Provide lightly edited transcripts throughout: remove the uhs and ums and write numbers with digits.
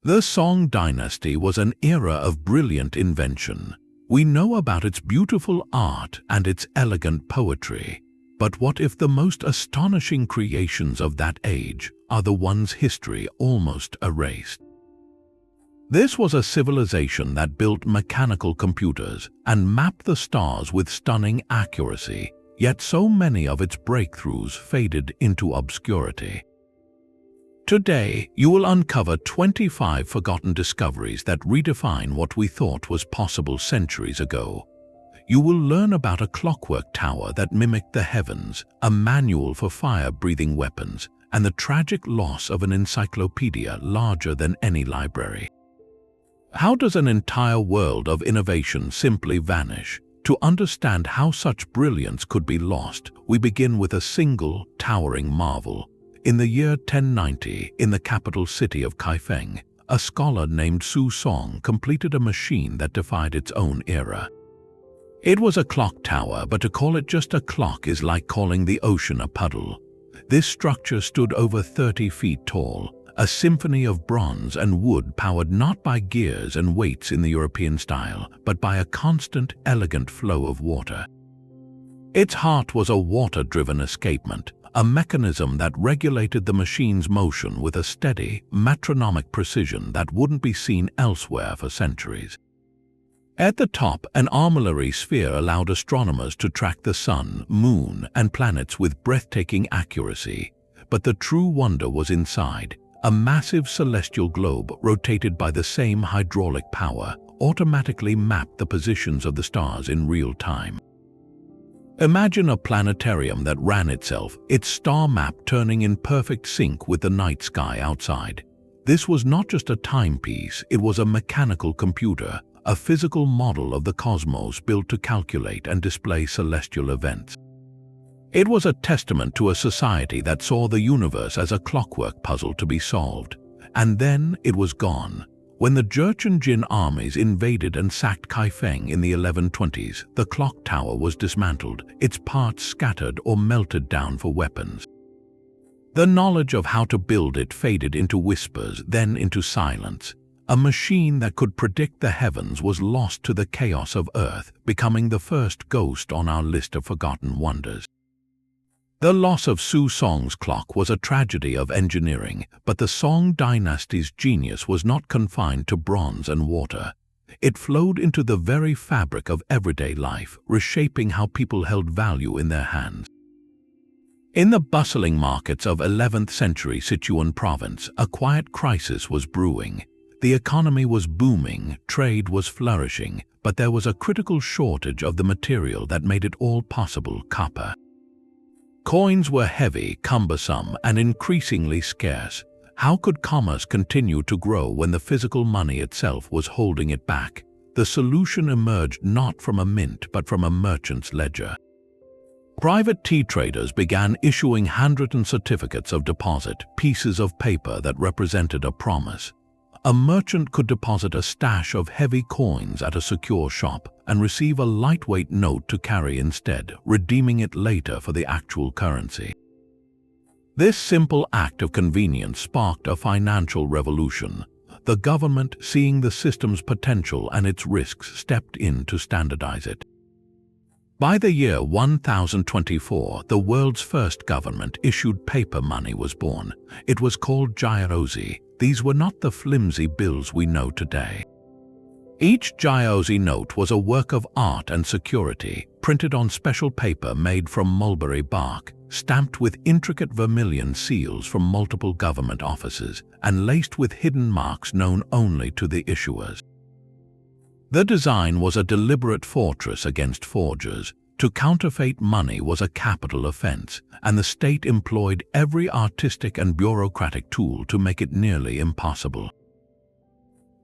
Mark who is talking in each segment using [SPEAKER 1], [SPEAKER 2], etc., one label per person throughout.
[SPEAKER 1] The Song Dynasty was an era of brilliant invention. We know about its beautiful art and its elegant poetry. But what if the most astonishing creations of that age are the ones history almost erased? This was a civilization that built mechanical computers and mapped the stars with stunning accuracy, yet so many of its breakthroughs faded into obscurity. Today, you will uncover 25 forgotten discoveries that redefine what we thought was possible centuries ago. You will learn about a clockwork tower that mimicked the heavens, a manual for fire-breathing weapons, and the tragic loss of an encyclopedia larger than any library. How does an entire world of innovation simply vanish? To understand how such brilliance could be lost, we begin with a single, towering marvel. In the year 1090, in the capital city of Kaifeng, a scholar named Su Song completed a machine that defied its own era. It was a clock tower, but to call it just a clock is like calling the ocean a puddle. This structure stood over 30 feet tall, a symphony of bronze and wood powered not by gears and weights in the European style, but by a constant, elegant flow of water. Its heart was a water-driven escapement, a mechanism that regulated the machine's motion with a steady, metronomic precision that wouldn't be seen elsewhere for centuries. At the top, an armillary sphere allowed astronomers to track the sun, moon, and planets with breathtaking accuracy. But the true wonder was inside. A massive celestial globe, rotated by the same hydraulic power, automatically mapped the positions of the stars in real time. Imagine a planetarium that ran itself, its star map turning in perfect sync with the night sky outside. This was not just a timepiece, it was a mechanical computer, a physical model of the cosmos built to calculate and display celestial events. It was a testament to a society that saw the universe as a clockwork puzzle to be solved. And then it was gone. When the Jurchen Jin armies invaded and sacked Kaifeng in the 1120s, the clock tower was dismantled, its parts scattered or melted down for weapons. The knowledge of how to build it faded into whispers, then into silence. A machine that could predict the heavens was lost to the chaos of Earth, becoming the first ghost on our list of forgotten wonders. The loss of Su Song's clock was a tragedy of engineering, but the Song Dynasty's genius was not confined to bronze and water. It flowed into the very fabric of everyday life, reshaping how people held value in their hands. In the bustling markets of 11th century Sichuan province, a quiet crisis was brewing. The economy was booming, trade was flourishing, but there was a critical shortage of the material that made it all possible: copper. Coins were heavy, cumbersome, and increasingly scarce. How could commerce continue to grow when the physical money itself was holding it back? The solution emerged not from a mint but from a merchant's ledger. Private tea traders began issuing handwritten certificates of deposit, pieces of paper that represented a promise. A merchant could deposit a stash of heavy coins at a secure shop and receive a lightweight note to carry instead, redeeming it later for the actual currency. This simple act of convenience sparked a financial revolution. The government, seeing the system's potential and its risks, stepped in to standardize it. By the year 1024, the world's first government-issued paper money was born. It was called jiaozi. These were not the flimsy bills we know today. Each jiaozi note was a work of art and security, printed on special paper made from mulberry bark, stamped with intricate vermilion seals from multiple government offices, and laced with hidden marks known only to the issuers. The design was a deliberate fortress against forgers. To counterfeit money was a capital offense, and the state employed every artistic and bureaucratic tool to make it nearly impossible.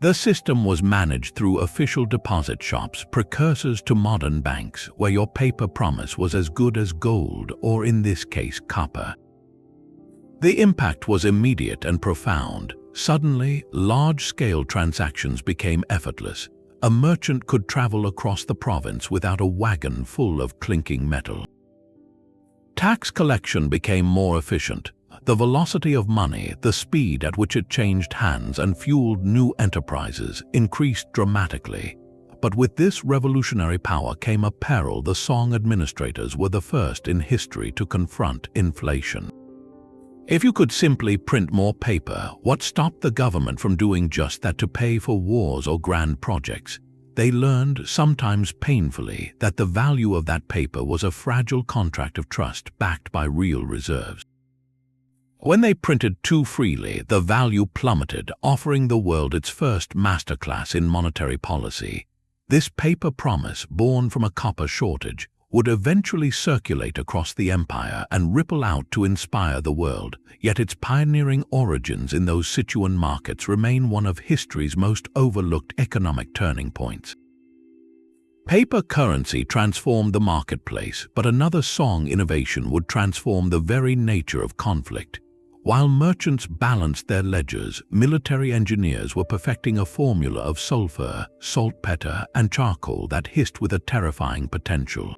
[SPEAKER 1] The system was managed through official deposit shops, precursors to modern banks, where your paper promise was as good as gold, or in this case, copper. The impact was immediate and profound. Suddenly, large-scale transactions became effortless. A merchant could travel across the province without a wagon full of clinking metal. Tax collection became more efficient. the velocity of money, the speed at which it changed hands and fueled new enterprises, increased dramatically. But with this revolutionary power came a peril. The Song administrators were the first in history to confront inflation. If you could simply print more paper, what stopped the government from doing just that to pay for wars or grand projects? They learned, sometimes painfully, that the value of that paper was a fragile contract of trust backed by real reserves. When they printed too freely, the value plummeted, offering the world its first masterclass in monetary policy. This paper promise, born from a copper shortage, would eventually circulate across the empire and ripple out to inspire the world, yet its pioneering origins in those Sichuan markets remain one of history's most overlooked economic turning points. Paper currency transformed the marketplace, but another Song innovation would transform the very nature of conflict. While merchants balanced their ledgers, military engineers were perfecting a formula of sulfur, saltpeter, and charcoal that hissed with a terrifying potential.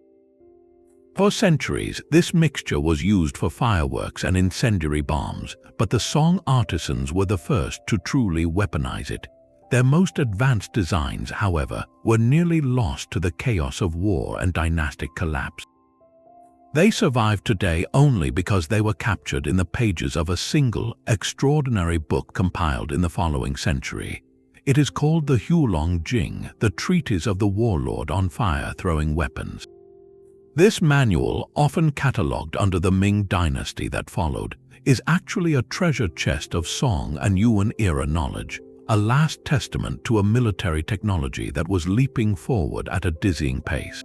[SPEAKER 1] For centuries, this mixture was used for fireworks and incendiary bombs, but the Song artisans were the first to truly weaponize it. Their most advanced designs, however, were nearly lost to the chaos of war and dynastic collapse. They survive today only because they were captured in the pages of a single, extraordinary book compiled in the following century. It is called the Hulong Jing, the treatise of the warlord on fire-throwing weapons. This manual, often catalogued under the Ming Dynasty that followed, is actually a treasure chest of Song and Yuan-era knowledge, a last testament to a military technology that was leaping forward at a dizzying pace.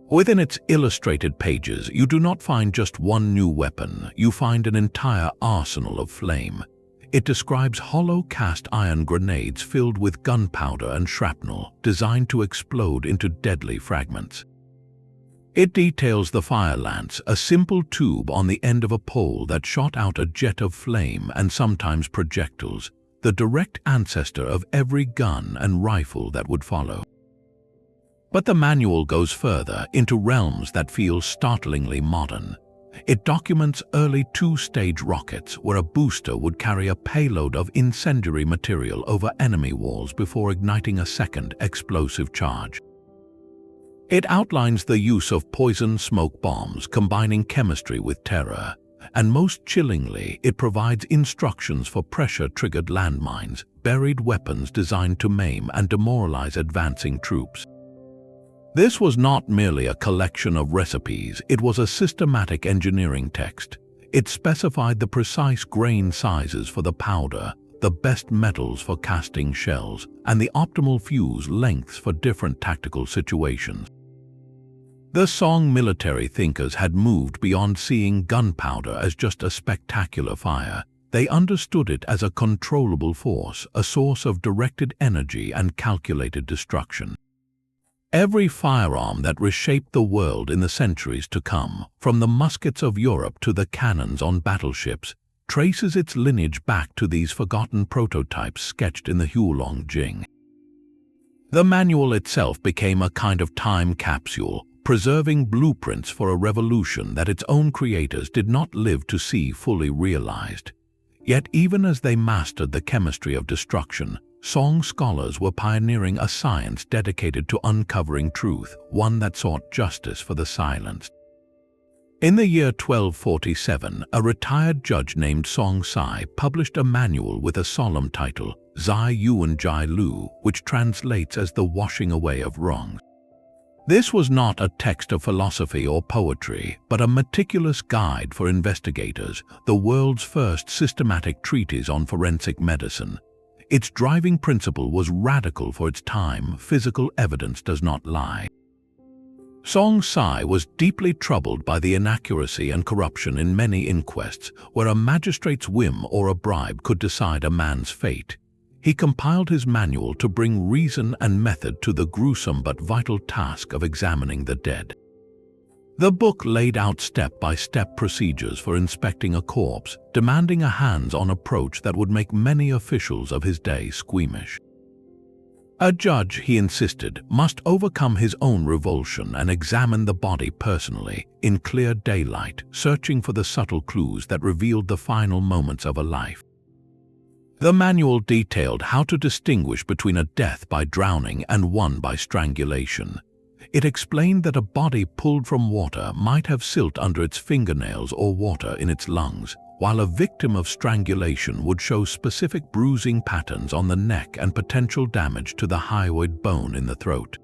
[SPEAKER 1] Within its illustrated pages, you do not find just one new weapon, you find an entire arsenal of flame. It describes hollow cast iron grenades filled with gunpowder and shrapnel, designed to explode into deadly fragments. It details the fire lance, a simple tube on the end of a pole that shot out a jet of flame and sometimes projectiles, the direct ancestor of every gun and rifle that would follow. But the manual goes further, into realms that feel startlingly modern. It documents early two-stage rockets where a booster would carry a payload of incendiary material over enemy walls before igniting a second explosive charge. It outlines the use of poison smoke bombs, combining chemistry with terror. And most chillingly, it provides instructions for pressure-triggered landmines, buried weapons designed to maim and demoralize advancing troops. This was not merely a collection of recipes, it was a systematic engineering text. It specified the precise grain sizes for the powder, the best metals for casting shells, and the optimal fuse lengths for different tactical situations. The Song military thinkers had moved beyond seeing gunpowder as just a spectacular fire. They understood it as a controllable force, a source of directed energy and calculated destruction. Every firearm that reshaped the world in the centuries to come, from the muskets of Europe to the cannons on battleships, traces its lineage back to these forgotten prototypes sketched in the Hulong Jing. The manual itself became a kind of time capsule, preserving blueprints for a revolution that its own creators did not live to see fully realized. Yet even as they mastered the chemistry of destruction, Song scholars were pioneering a science dedicated to uncovering truth, one that sought justice for the silenced. In the year 1247, a retired judge named Song Sai published a manual with a solemn title, Zai Yuan Jai Lu, which translates as the washing away of wrongs. This was not a text of philosophy or poetry, but a meticulous guide for investigators, the world's first systematic treatise on forensic medicine. Its driving principle was radical for its time: physical evidence does not lie. Song Sai was deeply troubled by the inaccuracy and corruption in many inquests, where a magistrate's whim or a bribe could decide a man's fate. He compiled his manual to bring reason and method to the gruesome but vital task of examining the dead. The book laid out step-by-step procedures for inspecting a corpse, demanding a hands-on approach that would make many officials of his day squeamish. A judge, he insisted, must overcome his own revulsion and examine the body personally, in clear daylight, searching for the subtle clues that revealed the final moments of a life. The manual detailed how to distinguish between a death by drowning and one by strangulation. It explained that a body pulled from water might have silt under its fingernails or water in its lungs, while a victim of strangulation would show specific bruising patterns on the neck and potential damage to the hyoid bone in the throat.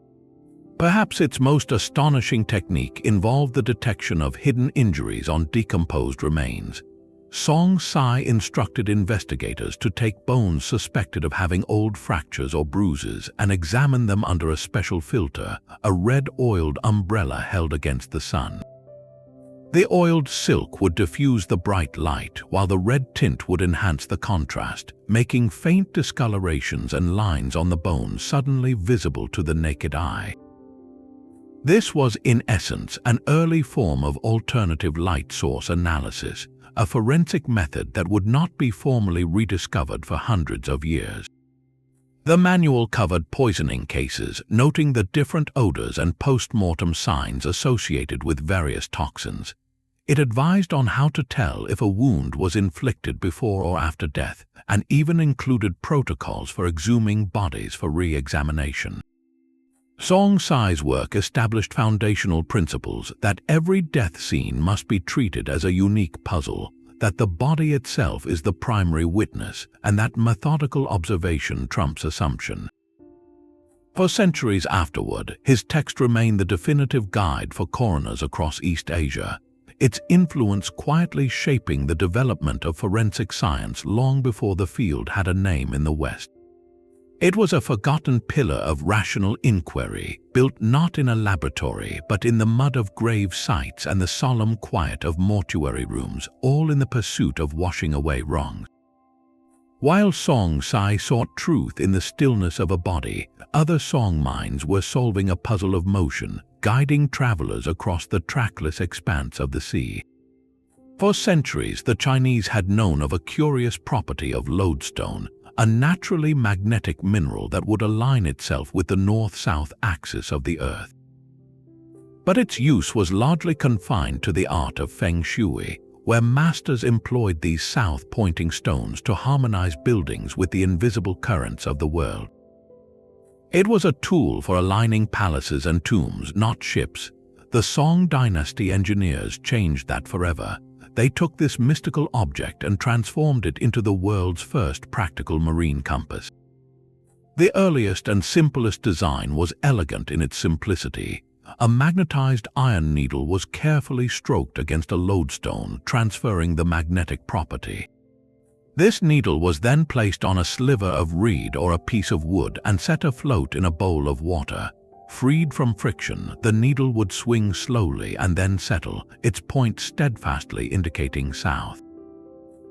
[SPEAKER 1] Perhaps its most astonishing technique involved the detection of hidden injuries on decomposed remains. Song Sai instructed investigators to take bones suspected of having old fractures or bruises and examine them under a special filter, a red-oiled umbrella held against the sun. The oiled silk would diffuse the bright light, while the red tint would enhance the contrast, making faint discolorations and lines on the bone suddenly visible to the naked eye. This was, in essence, an early form of alternative light source analysis, a forensic method that would not be formally rediscovered for hundreds of years. The manual covered poisoning cases, noting the different odors and post-mortem signs associated with various toxins. It advised on how to tell if a wound was inflicted before or after death, and even included protocols for exhuming bodies for re-examination. Song Sai's work established foundational principles that every death scene must be treated as a unique puzzle, that the body itself is the primary witness, and that methodical observation trumps assumption. For centuries afterward, his text remained the definitive guide for coroners across East Asia, its influence quietly shaping the development of forensic science long before the field had a name in the West. It was a forgotten pillar of rational inquiry, built not in a laboratory but in the mud of grave sites and the solemn quiet of mortuary rooms, all in the pursuit of washing away wrongs. While Song Sai sought truth in the stillness of a body, other song minds were solving a puzzle of motion, guiding travelers across the trackless expanse of the sea. For centuries, the Chinese had known of a curious property of lodestone, a naturally magnetic mineral that would align itself with the north-south axis of the Earth. But its use was largely confined to the art of feng shui, where masters employed these south-pointing stones to harmonize buildings with the invisible currents of the world. It was a tool for aligning palaces and tombs, not ships. The Song Dynasty engineers changed that forever. They took this mystical object and transformed it into the world's first practical marine compass. The earliest and simplest design was elegant in its simplicity. A magnetized iron needle was carefully stroked against a lodestone, transferring the magnetic property. This needle was then placed on a sliver of reed or a piece of wood and set afloat in a bowl of water. Freed from friction, the needle would swing slowly and then settle, its point steadfastly indicating south.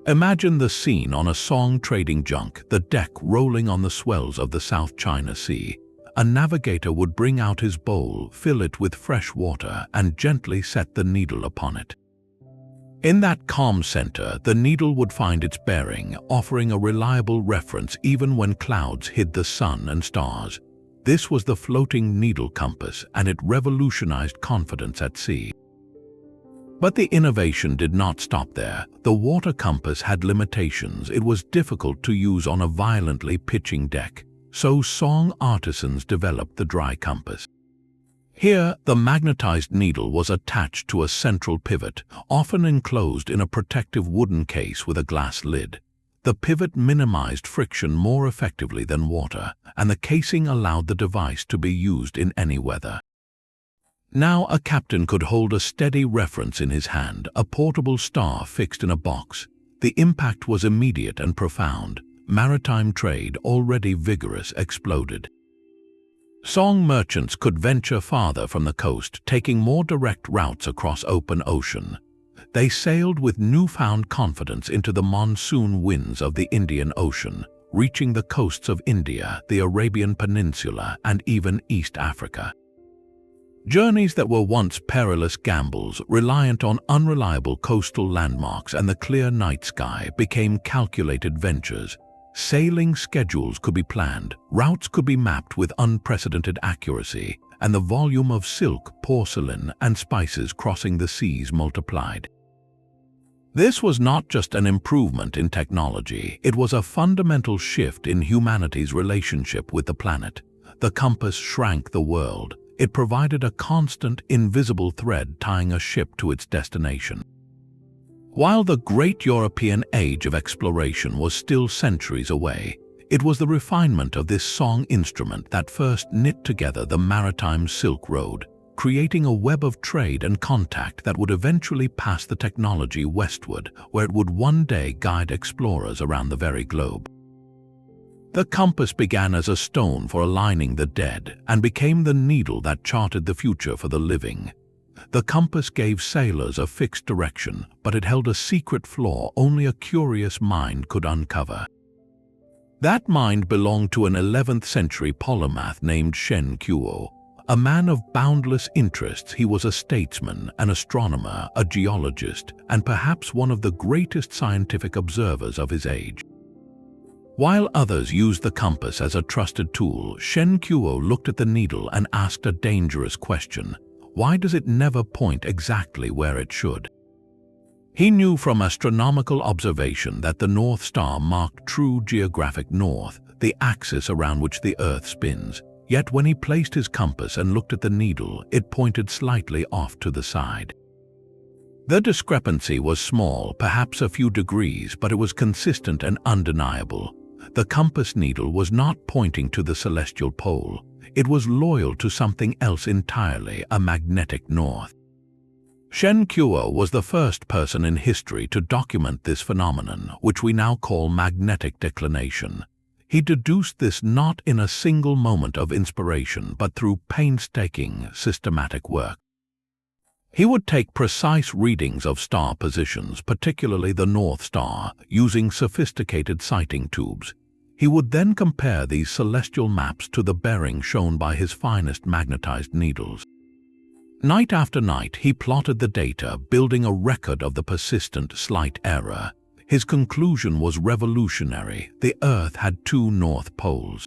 [SPEAKER 1] Imagine the scene on a Song trading junk, the deck rolling on the swells of the South China Sea. A navigator would bring out his bowl, fill it with fresh water, and gently set the needle upon it. In that calm center, the needle would find its bearing, offering a reliable reference even when clouds hid the sun and stars. This was the floating needle compass, and it revolutionized confidence at sea. But the innovation did not stop there. The water compass had limitations. It was difficult to use on a violently pitching deck, so Song artisans developed the dry compass. Here, the magnetized needle was attached to a central pivot, often enclosed in a protective wooden case with a glass lid. The pivot minimized friction more effectively than water, and the casing allowed the device to be used in any weather. Now a captain could hold a steady reference in his hand, a portable star fixed in a box. The impact was immediate and profound. Maritime trade, already vigorous, exploded. Song merchants could venture farther from the coast, taking more direct routes across open ocean. They sailed with newfound confidence into the monsoon winds of the Indian Ocean, reaching the coasts of India, the Arabian Peninsula, and even East Africa. Journeys that were once perilous gambles, reliant on unreliable coastal landmarks and the clear night sky, became calculated ventures. Sailing schedules could be planned, routes could be mapped with unprecedented accuracy, and the volume of silk, porcelain, and spices crossing the seas multiplied. This was not just an improvement in technology, it was a fundamental shift in humanity's relationship with the planet. The compass shrank the world. It provided a constant, invisible thread tying a ship to its destination. While the great European age of exploration was still centuries away, it was the refinement of this song instrument that first knit together the maritime Silk Road, creating a web of trade and contact that would eventually pass the technology westward, where it would one day guide explorers around the very globe. The compass began as a stone for aligning the dead and became the needle that charted the future for the living. The compass gave sailors a fixed direction, but it held a secret flaw only a curious mind could uncover. That mind belonged to an 11th century polymath named Shen Kuo. A man of boundless interests, he was a statesman, an astronomer, a geologist, and perhaps one of the greatest scientific observers of his age. While others used the compass as a trusted tool, Shen Kuo looked at the needle and asked a dangerous question. Why does it never point exactly where it should? He knew from astronomical observation that the North Star marked true geographic north, the axis around which the Earth spins. Yet when he placed his compass and looked at the needle, it pointed slightly off to the side. The discrepancy was small, perhaps a few degrees, but it was consistent and undeniable. The compass needle was not pointing to the celestial pole. It was loyal to something else entirely, a magnetic north. Shen Kuo was the first person in history to document this phenomenon, which we now call magnetic declination. He deduced this not in a single moment of inspiration, but through painstaking, systematic work. He would take precise readings of star positions, particularly the North Star, using sophisticated sighting tubes. He would then compare these celestial maps to the bearing shown by his finest magnetized needles. Night after night, he plotted the data, building a record of the persistent, slight error. His conclusion was revolutionary. The Earth had two north poles.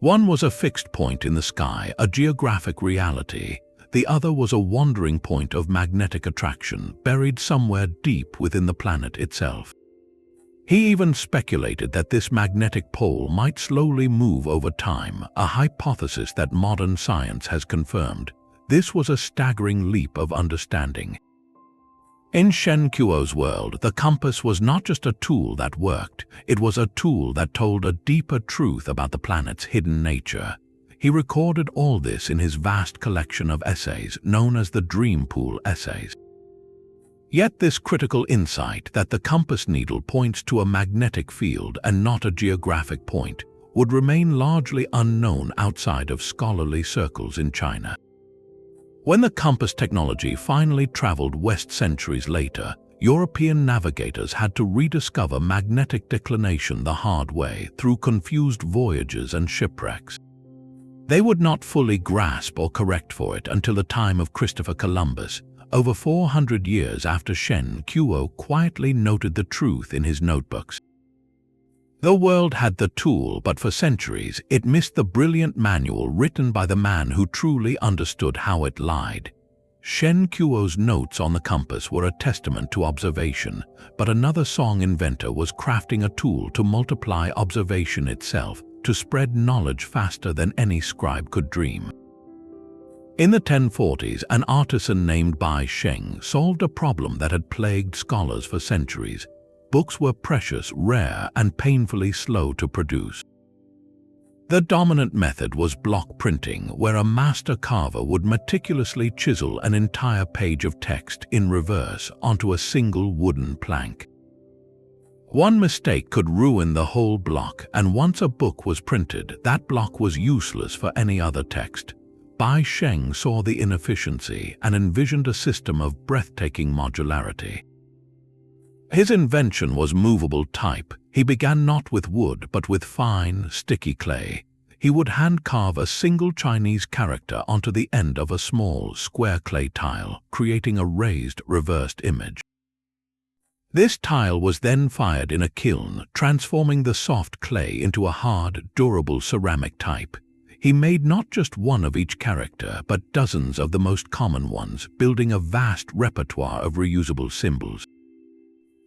[SPEAKER 1] One was a fixed point in the sky, a geographic reality. The other was a wandering point of magnetic attraction, buried somewhere deep within the planet itself. He even speculated that this magnetic pole might slowly move over time, a hypothesis that modern science has confirmed. This was a staggering leap of understanding. In Shen Kuo's world, the compass was not just a tool that worked, it was a tool that told a deeper truth about the planet's hidden nature. He recorded all this in his vast collection of essays, known as the Dream Pool Essays. Yet this critical insight that the compass needle points to a magnetic field and not a geographic point would remain largely unknown outside of scholarly circles in China. When the compass technology finally traveled west centuries later, European navigators had to rediscover magnetic declination the hard way through confused voyages and shipwrecks. They would not fully grasp or correct for it until the time of Christopher Columbus, over 400 years after Shen Kuo quietly noted the truth in his notebooks. The world had the tool, but for centuries it missed the brilliant manual written by the man who truly understood how it lied. Shen Kuo's notes on the compass were a testament to observation, but another song inventor was crafting a tool to multiply observation itself, to spread knowledge faster than any scribe could dream. In the 1040s, an artisan named Bai Sheng solved a problem that had plagued scholars for centuries. Books were precious, rare, and painfully slow to produce. The dominant method was block printing, where a master carver would meticulously chisel an entire page of text in reverse onto a single wooden plank. One mistake could ruin the whole block, and once a book was printed, that block was useless for any other text. Bai Sheng saw the inefficiency and envisioned a system of breathtaking modularity. His invention was movable type. He began not with wood, but with fine, sticky clay. He would hand-carve a single Chinese character onto the end of a small, square clay tile, creating a raised, reversed image. This tile was then fired in a kiln, transforming the soft clay into a hard, durable ceramic type. He made not just one of each character, but dozens of the most common ones, building a vast repertoire of reusable symbols.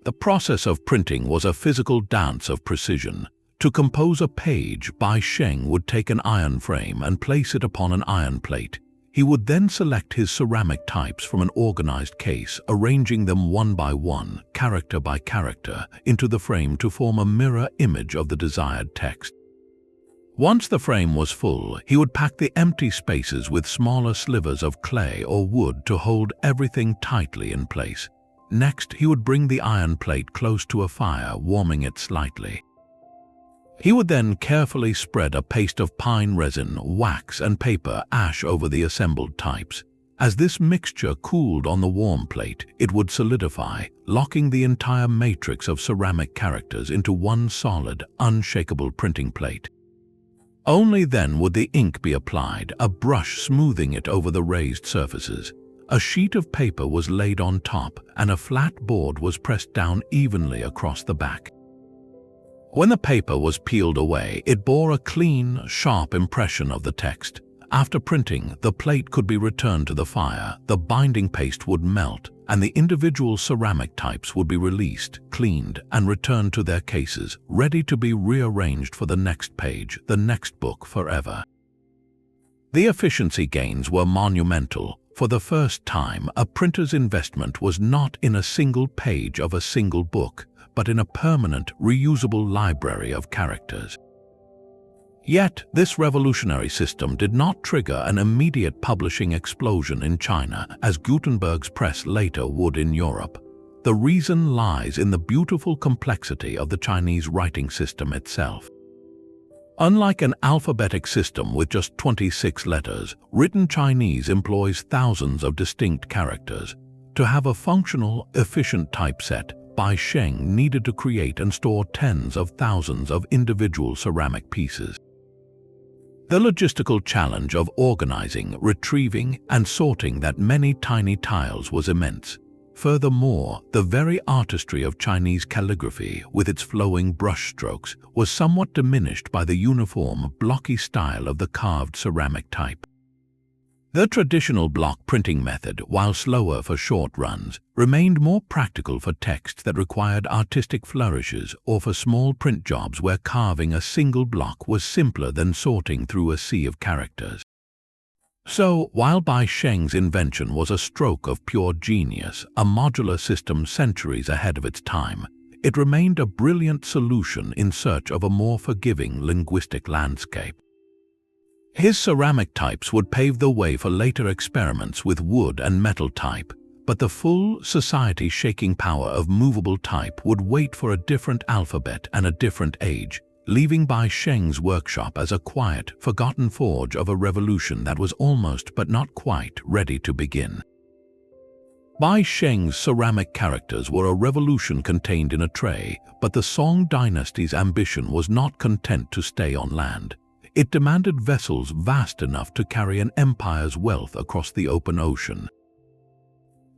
[SPEAKER 1] The process of printing was a physical dance of precision. To compose a page, Bai Sheng would take an iron frame and place it upon an iron plate. He would then select his ceramic types from an organized case, arranging them one by one, character by character, into the frame to form a mirror image of the desired text. Once the frame was full, he would pack the empty spaces with smaller slivers of clay or wood to hold everything tightly in place. Next, he would bring the iron plate close to a fire, warming it slightly. He would then carefully spread a paste of pine resin, wax, and paper ash over the assembled types. As this mixture cooled on the warm plate, it would solidify, locking the entire matrix of ceramic characters into one solid, unshakable printing plate. Only then would the ink be applied, a brush smoothing it over the raised surfaces. A sheet of paper was laid on top, and a flat board was pressed down evenly across the back. When the paper was peeled away, it bore a clean, sharp impression of the text. After printing, the plate could be returned to the fire, the binding paste would melt, and the individual ceramic types would be released, cleaned, and returned to their cases, ready to be rearranged for the next page, the next book forever. The efficiency gains were monumental. For the first time, a printer's investment was not in a single page of a single book, but in a permanent, reusable library of characters. Yet, this revolutionary system did not trigger an immediate publishing explosion in China, as Gutenberg's press later would in Europe. The reason lies in the beautiful complexity of the Chinese writing system itself. Unlike an alphabetic system with just 26 letters, written Chinese employs thousands of distinct characters. To have a functional, efficient typeset, Bai Sheng needed to create and store tens of thousands of individual ceramic pieces. The logistical challenge of organizing, retrieving, and sorting that many tiny tiles was immense. Furthermore, the very artistry of Chinese calligraphy, with its flowing brushstrokes, was somewhat diminished by the uniform, blocky style of the carved ceramic type. The traditional block printing method, while slower for short runs, remained more practical for text that required artistic flourishes or for small print jobs where carving a single block was simpler than sorting through a sea of characters. So, while Bai Sheng's invention was a stroke of pure genius, a modular system centuries ahead of its time, it remained a brilliant solution in search of a more forgiving linguistic landscape. His ceramic types would pave the way for later experiments with wood and metal type, but the full, society-shaking power of movable type would wait for a different alphabet and a different age, leaving Bai Sheng's workshop as a quiet, forgotten forge of a revolution that was almost but not quite ready to begin. Bai Sheng's ceramic characters were a revolution contained in a tray, but the Song Dynasty's ambition was not content to stay on land. It demanded vessels vast enough to carry an empire's wealth across the open ocean.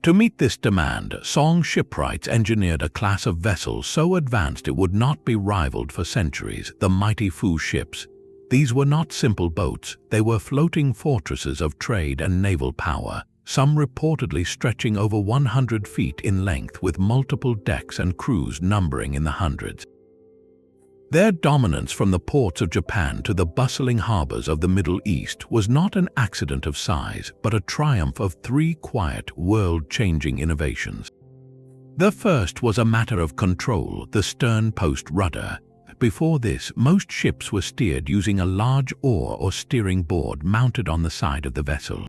[SPEAKER 1] To meet this demand, Song shipwrights engineered a class of vessels so advanced it would not be rivaled for centuries, the mighty Fu ships. These were not simple boats, they were floating fortresses of trade and naval power, some reportedly stretching over 100 feet in length with multiple decks and crews numbering in the hundreds. Their dominance from the ports of Japan to the bustling harbors of the Middle East was not an accident of size, but a triumph of three quiet, world-changing innovations. The first was a matter of control, the stern post rudder. Before this, most ships were steered using a large oar or steering board mounted on the side of the vessel.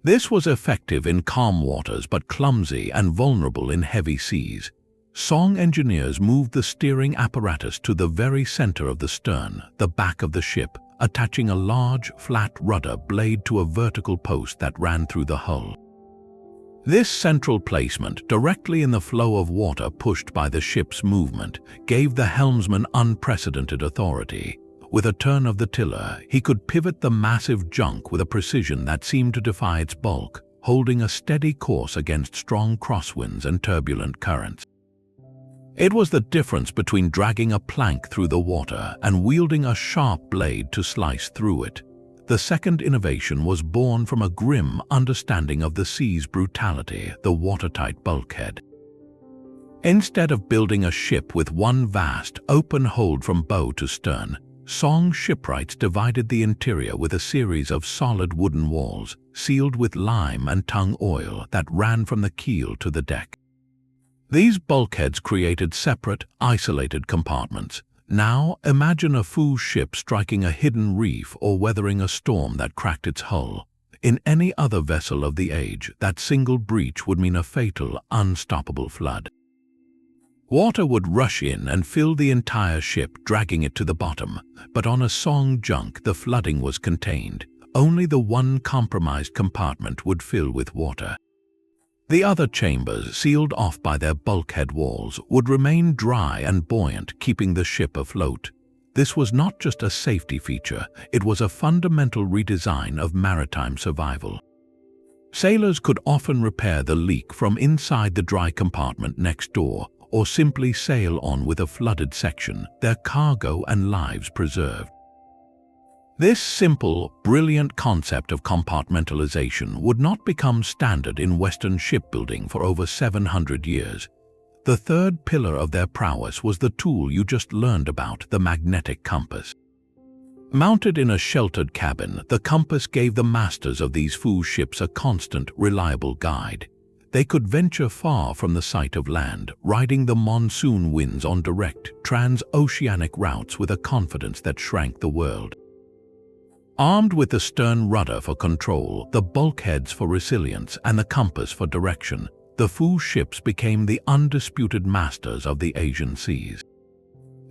[SPEAKER 1] This was effective in calm waters but clumsy and vulnerable in heavy seas. Song engineers moved the steering apparatus to the very center of the stern, the back of the ship, attaching a large, flat rudder blade to a vertical post that ran through the hull. This central placement, directly in the flow of water pushed by the ship's movement, gave the helmsman unprecedented authority. With a turn of the tiller, he could pivot the massive junk with a precision that seemed to defy its bulk, holding a steady course against strong crosswinds and turbulent currents. It was the difference between dragging a plank through the water and wielding a sharp blade to slice through it. The second innovation was born from a grim understanding of the sea's brutality, the watertight bulkhead. Instead of building a ship with one vast, open hold from bow to stern, Song shipwrights divided the interior with a series of solid wooden walls, sealed with lime and tung oil that ran from the keel to the deck. These bulkheads created separate, isolated compartments. Now, imagine a Fu ship striking a hidden reef or weathering a storm that cracked its hull. In any other vessel of the age, that single breach would mean a fatal, unstoppable flood. Water would rush in and fill the entire ship, dragging it to the bottom, but on a Song junk the flooding was contained. Only the one compromised compartment would fill with water. The other chambers, sealed off by their bulkhead walls, would remain dry and buoyant, keeping the ship afloat. This was not just a safety feature, it was a fundamental redesign of maritime survival. Sailors could often repair the leak from inside the dry compartment next door, or simply sail on with a flooded section, their cargo and lives preserved. This simple, brilliant concept of compartmentalization would not become standard in Western shipbuilding for over 700 years. The third pillar of their prowess was the tool you just learned about, the magnetic compass. Mounted in a sheltered cabin, the compass gave the masters of these Fu ships a constant, reliable guide. They could venture far from the sight of land, riding the monsoon winds on direct, transoceanic routes with a confidence that shrank the world. Armed with the stern rudder for control, the bulkheads for resilience, and the compass for direction, the Fu ships became the undisputed masters of the Asian seas.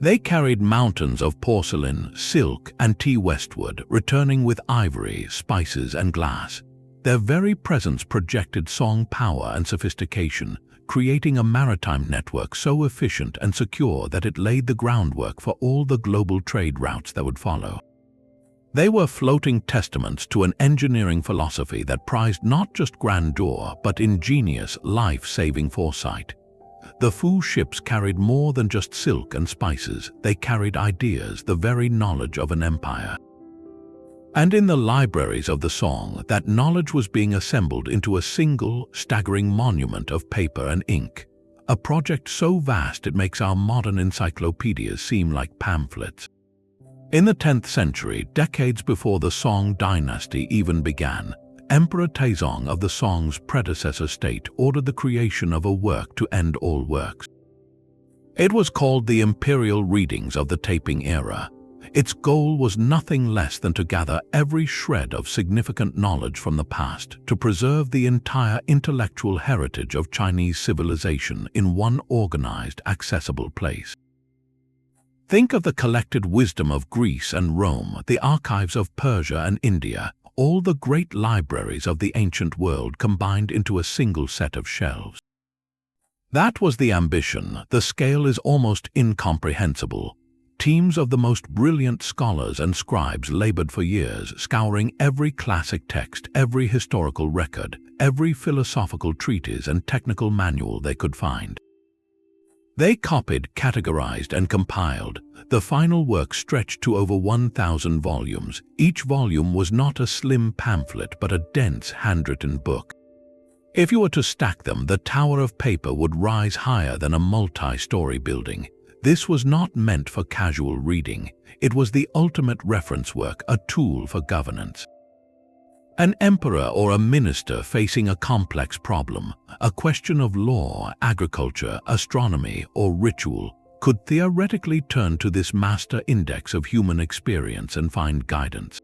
[SPEAKER 1] They carried mountains of porcelain, silk, and tea westward, returning with ivory, spices, and glass. Their very presence projected Song power and sophistication, creating a maritime network so efficient and secure that it laid the groundwork for all the global trade routes that would follow. They were floating testaments to an engineering philosophy that prized not just grandeur but ingenious, life-saving foresight. The Fu ships carried more than just silk and spices, they carried ideas, the very knowledge of an empire. And in the libraries of the Song, that knowledge was being assembled into a single, staggering monument of paper and ink, a project so vast it makes our modern encyclopedias seem like pamphlets. In the 10th century, decades before the Song Dynasty even began, Emperor Taizong of the Song's predecessor state ordered the creation of a work to end all works. It was called the Imperial Readings of the Taiping Era. Its goal was nothing less than to gather every shred of significant knowledge from the past, to preserve the entire intellectual heritage of Chinese civilization in one organized, accessible place. Think of the collected wisdom of Greece and Rome, the archives of Persia and India, all the great libraries of the ancient world combined into a single set of shelves. That was the ambition. The scale is almost incomprehensible. Teams of the most brilliant scholars and scribes labored for years, scouring every classic text, every historical record, every philosophical treatise and technical manual they could find. They copied, categorized, and compiled. The final work stretched to over 1,000 volumes. Each volume was not a slim pamphlet but a dense handwritten book. If you were to stack them, the tower of paper would rise higher than a multi-story building. This was not meant for casual reading. It was the ultimate reference work, a tool for governance. An emperor or a minister facing a complex problem, a question of law, agriculture, astronomy, or ritual, could theoretically turn to this master index of human experience and find guidance.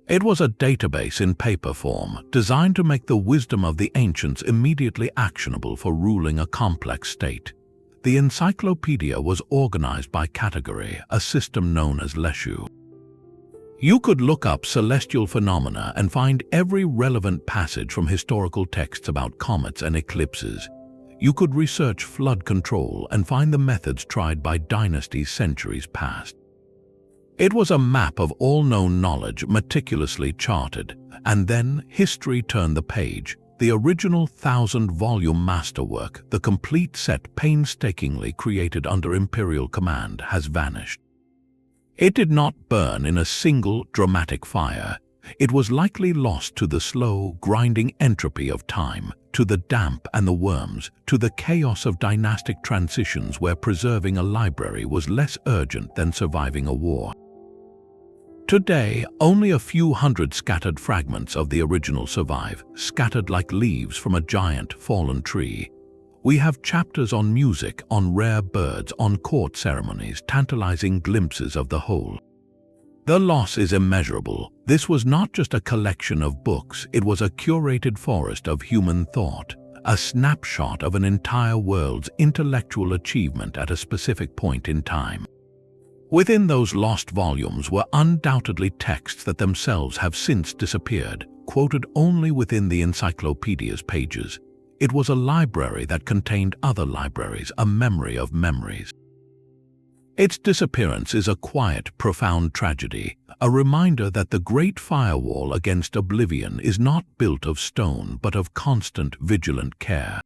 [SPEAKER 1] It was a database in paper form, designed to make the wisdom of the ancients immediately actionable for ruling a complex state. The encyclopedia was organized by category, a system known as leshu. You could look up celestial phenomena and find every relevant passage from historical texts about comets and eclipses. You could research flood control and find the methods tried by dynasties centuries past. It was a map of all known knowledge meticulously charted, and then history turned the page. The original 1,000-volume masterwork, the complete set painstakingly created under imperial command, has vanished. It did not burn in a single dramatic fire. It was likely lost to the slow, grinding entropy of time, to the damp and the worms, to the chaos of dynastic transitions where preserving a library was less urgent than surviving a war. Today, only a few hundred scattered fragments of the original survive, scattered like leaves from a giant fallen tree. We have chapters on music, on rare birds, on court ceremonies, tantalizing glimpses of the whole. The loss is immeasurable. This was not just a collection of books, it was a curated forest of human thought, a snapshot of an entire world's intellectual achievement at a specific point in time. Within those lost volumes were undoubtedly texts that themselves have since disappeared, quoted only within the encyclopedias pages. It was a library that contained other libraries, a memory of memories. Its disappearance is a quiet, profound tragedy, a reminder that the great firewall against oblivion is not built of stone but of constant, vigilant care.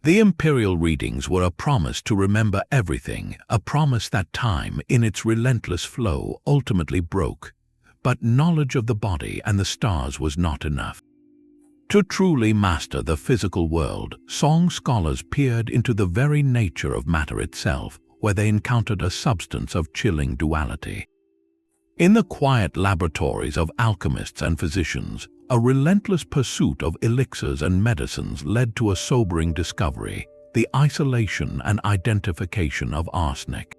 [SPEAKER 1] The imperial readings were a promise to remember everything, a promise that time, in its relentless flow, ultimately broke. But knowledge of the body and the stars was not enough. To truly master the physical world, Song scholars peered into the very nature of matter itself, where they encountered a substance of chilling duality. In the quiet laboratories of alchemists and physicians, a relentless pursuit of elixirs and medicines led to a sobering discovery: the isolation and identification of arsenic.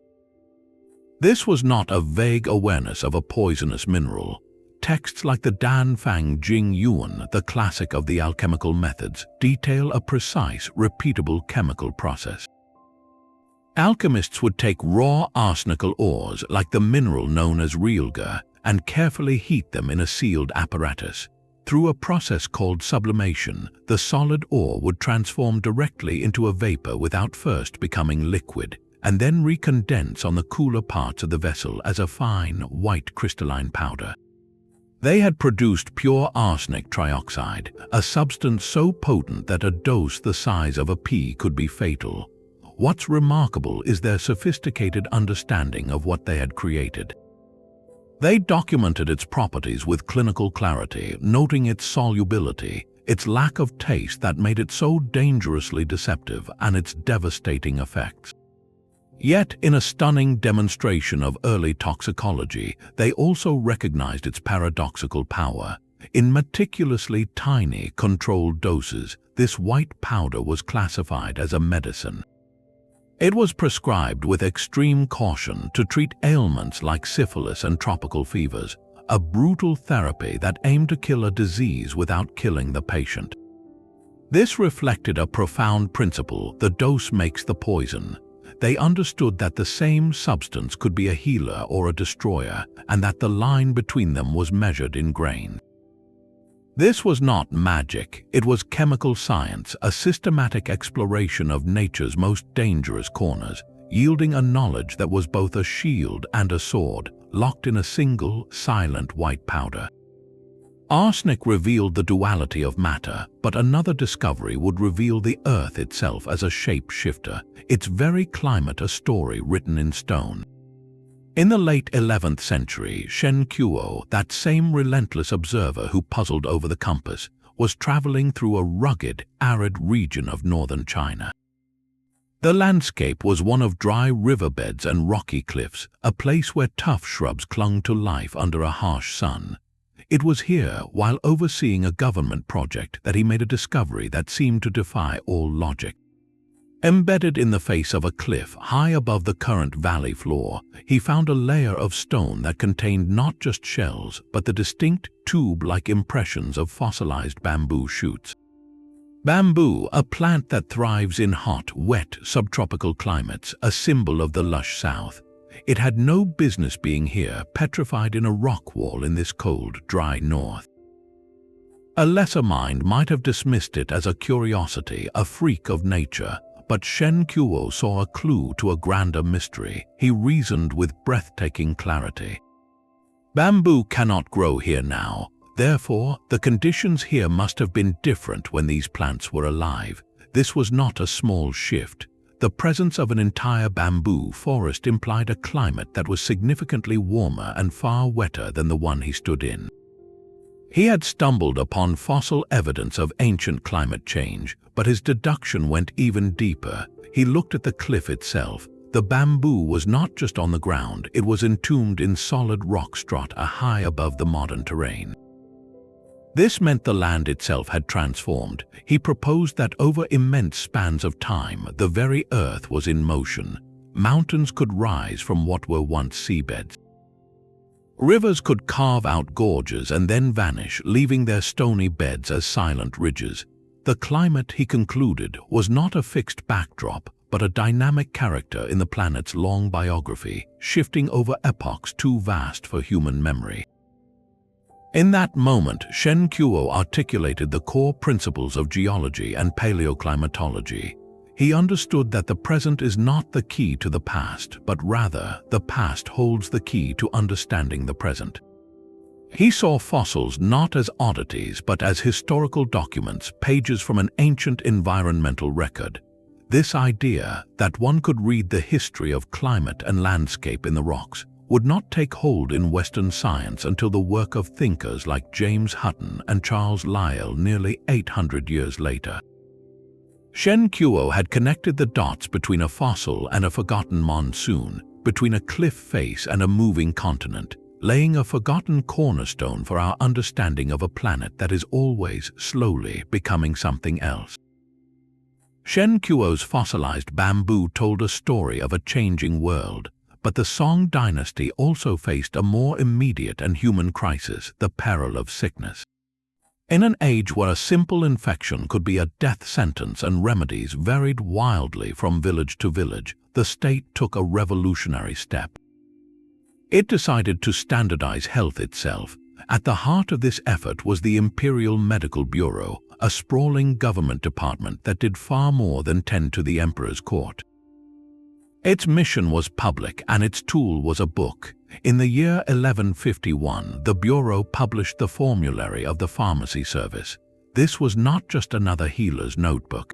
[SPEAKER 1] This was not a vague awareness of a poisonous mineral. Texts like the Dan Fang Jing Yuan, the classic of the alchemical methods, detail a precise, repeatable chemical process. Alchemists would take raw arsenical ores, like the mineral known as realgar, and carefully heat them in a sealed apparatus. Through a process called sublimation, the solid ore would transform directly into a vapor without first becoming liquid, and then recondense on the cooler parts of the vessel as a fine, white crystalline powder. They had produced pure arsenic trioxide, a substance so potent that a dose the size of a pea could be fatal. What's remarkable is their sophisticated understanding of what they had created. They documented its properties with clinical clarity, noting its solubility, its lack of taste that made it so dangerously deceptive, and its devastating effects. Yet, in a stunning demonstration of early toxicology, they also recognized its paradoxical power. In meticulously tiny, controlled doses, this white powder was classified as a medicine. It was prescribed with extreme caution to treat ailments like syphilis and tropical fevers, a brutal therapy that aimed to kill a disease without killing the patient. This reflected a profound principle: the dose makes the poison. They understood that the same substance could be a healer or a destroyer, and that the line between them was measured in grains. This was not magic, it was chemical science, a systematic exploration of nature's most dangerous corners, yielding a knowledge that was both a shield and a sword, locked in a single, silent white powder. Arsenic revealed the duality of matter, but another discovery would reveal the earth itself as a shape-shifter, its very climate a story written in stone. In the late 11th century, Shen Kuo, that same relentless observer who puzzled over the compass, was traveling through a rugged, arid region of northern China. The landscape was one of dry riverbeds and rocky cliffs, a place where tough shrubs clung to life under a harsh sun. It was here, while overseeing a government project, that he made a discovery that seemed to defy all logic. Embedded in the face of a cliff high above the current valley floor, he found a layer of stone that contained not just shells, but the distinct tube-like impressions of fossilized bamboo shoots. Bamboo, a plant that thrives in hot, wet, subtropical climates, a symbol of the lush south. It had no business being here, petrified in a rock wall in this cold, dry north. A lesser mind might have dismissed it as a curiosity, a freak of nature, but Shen Kuo saw a clue to a grander mystery. He reasoned with breathtaking clarity. Bamboo cannot grow here now. Therefore, the conditions here must have been different when these plants were alive. This was not a small shift. The presence of an entire bamboo forest implied a climate that was significantly warmer and far wetter than the one he stood in. He had stumbled upon fossil evidence of ancient climate change, but his deduction went even deeper. He looked at the cliff itself. The bamboo was not just on the ground, it was entombed in solid rock strata high above the modern terrain. This meant the land itself had transformed. He proposed that over immense spans of time, the very earth was in motion. Mountains could rise from what were once seabeds. Rivers could carve out gorges and then vanish, leaving their stony beds as silent ridges. The climate, he concluded, was not a fixed backdrop, but a dynamic character in the planet's long biography, shifting over epochs too vast for human memory. In that moment, Shen Kuo articulated the core principles of geology and paleoclimatology. He understood that the present is not the key to the past, but rather, the past holds the key to understanding the present. He saw fossils not as oddities, but as historical documents, pages from an ancient environmental record. This idea that one could read the history of climate and landscape in the rocks would not take hold in Western science until the work of thinkers like James Hutton and Charles Lyell nearly 800 years later. Shen Kuo had connected the dots between a fossil and a forgotten monsoon, between a cliff face and a moving continent, laying a forgotten cornerstone for our understanding of a planet that is always, slowly, becoming something else. Shen Kuo's fossilized bamboo told a story of a changing world, but the Song Dynasty also faced a more immediate and human crisis, the peril of sickness. In an age where a simple infection could be a death sentence and remedies varied wildly from village to village, the state took a revolutionary step. It decided to standardize health itself. At the heart of this effort was the Imperial Medical Bureau, a sprawling government department that did far more than tend to the emperor's court. Its mission was public and its tool was a book. In the year 1151, the Bureau published the formulary of the pharmacy service. This was not just another healer's notebook.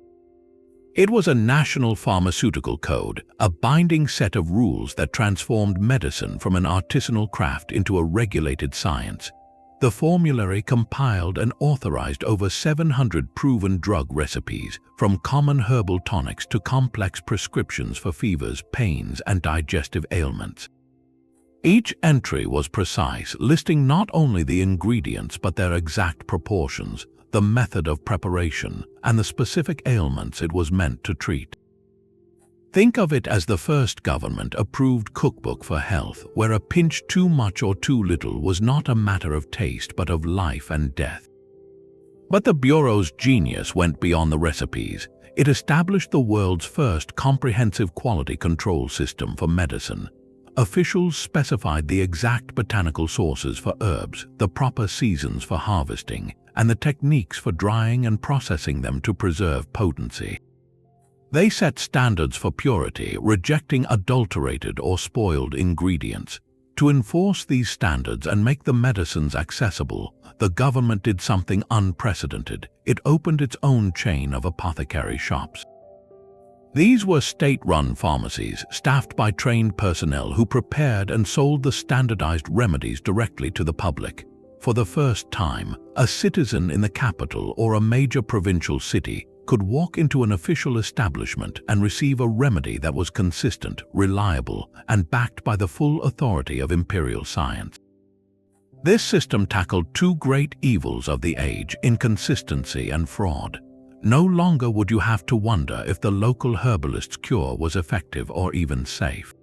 [SPEAKER 1] It was a national pharmaceutical code, a binding set of rules that transformed medicine from an artisanal craft into a regulated science. The formulary compiled and authorized over 700 proven drug recipes, from common herbal tonics to complex prescriptions for fevers, pains, and digestive ailments. Each entry was precise, listing not only the ingredients but their exact proportions, the method of preparation, and the specific ailments it was meant to treat. Think of it as the first government-approved cookbook for health, where a pinch too much or too little was not a matter of taste but of life and death. But the Bureau's genius went beyond the recipes. It established the world's first comprehensive quality control system for medicine. Officials specified the exact botanical sources for herbs, the proper seasons for harvesting, and the techniques for drying and processing them to preserve potency. They set standards for purity, rejecting adulterated or spoiled ingredients. To enforce these standards and make the medicines accessible, the government did something unprecedented. It opened its own chain of apothecary shops. These were state-run pharmacies, staffed by trained personnel who prepared and sold the standardized remedies directly to the public. For the first time, a citizen in the capital or a major provincial city could walk into an official establishment and receive a remedy that was consistent, reliable, and backed by the full authority of imperial science. This system tackled two great evils of the age: inconsistency and fraud. No longer would you have to wonder if the local herbalist's cure was effective or even safe.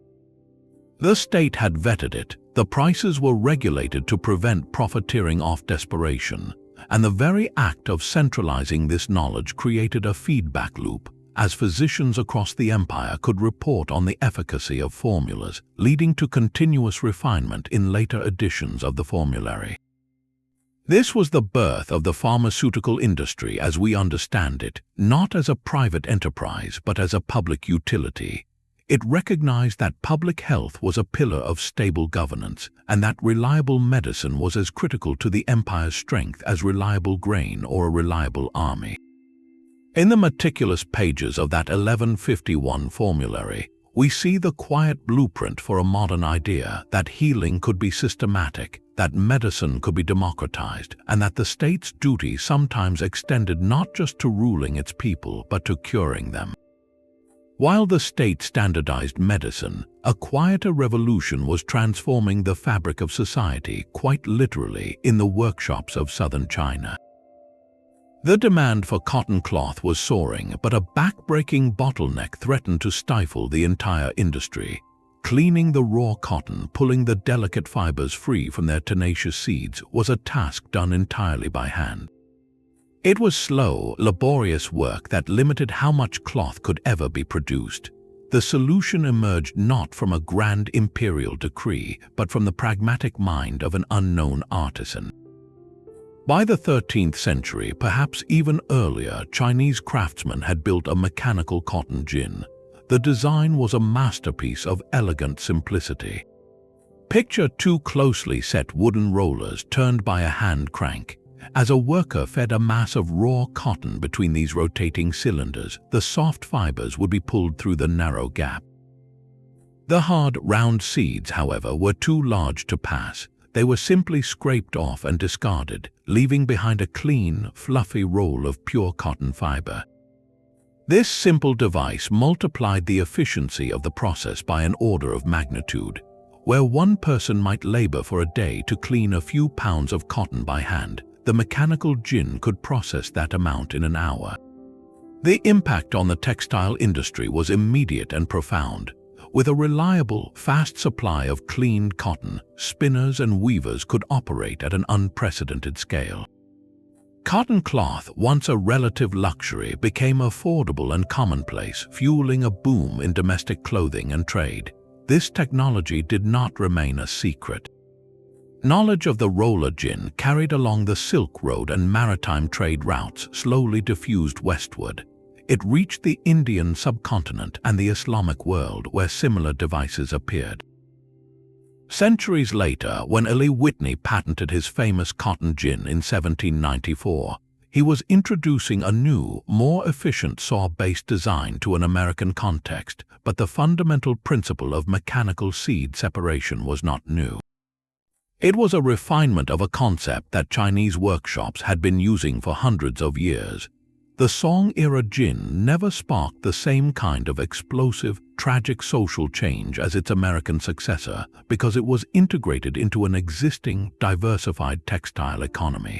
[SPEAKER 1] The state had vetted it, the prices were regulated to prevent profiteering off desperation, and the very act of centralizing this knowledge created a feedback loop, as physicians across the empire could report on the efficacy of formulas, leading to continuous refinement in later editions of the formulary. This was the birth of the pharmaceutical industry as we understand it, not as a private enterprise but as a public utility. It recognized that public health was a pillar of stable governance, and that reliable medicine was as critical to the empire's strength as reliable grain or a reliable army. In the meticulous pages of that 1151 formulary, we see the quiet blueprint for a modern idea that healing could be systematic, that medicine could be democratized, and that the state's duty sometimes extended not just to ruling its people but to curing them. While the state standardized medicine, a quieter revolution was transforming the fabric of society, quite literally, in the workshops of southern China. The demand for cotton cloth was soaring, but a back-breaking bottleneck threatened to stifle the entire industry. Cleaning the raw cotton, pulling the delicate fibers free from their tenacious seeds, was a task done entirely by hand. It was slow, laborious work that limited how much cloth could ever be produced. The solution emerged not from a grand imperial decree, but from the pragmatic mind of an unknown artisan. By the 13th century, perhaps even earlier, Chinese craftsmen had built a mechanical cotton gin. The design was a masterpiece of elegant simplicity. Picture two closely set wooden rollers turned by a hand crank. As a worker fed a mass of raw cotton between these rotating cylinders, the soft fibers would be pulled through the narrow gap. The hard, round seeds, however, were too large to pass. They were simply scraped off and discarded, leaving behind a clean, fluffy roll of pure cotton fiber. This simple device multiplied the efficiency of the process by an order of magnitude. Where one person might labor for a day to clean a few pounds of cotton by hand, the mechanical gin could process that amount in an hour. The impact on the textile industry was immediate and profound. With a reliable, fast supply of cleaned cotton, spinners and weavers could operate at an unprecedented scale. Cotton cloth, once a relative luxury, became affordable and commonplace, fueling a boom in domestic clothing and trade. This technology did not remain a secret. Knowledge of the roller gin carried along the Silk Road and maritime trade routes slowly diffused westward. It reached the Indian subcontinent and the Islamic world, where similar devices appeared. Centuries later, when Eli Whitney patented his famous cotton gin in 1794, he was introducing a new, more efficient saw-based design to an American context, but the fundamental principle of mechanical seed separation was not new. It was a refinement of a concept that Chinese workshops had been using for hundreds of years. The Song-era gin never sparked the same kind of explosive, tragic social change as its American successor because it was integrated into an existing, diversified textile economy.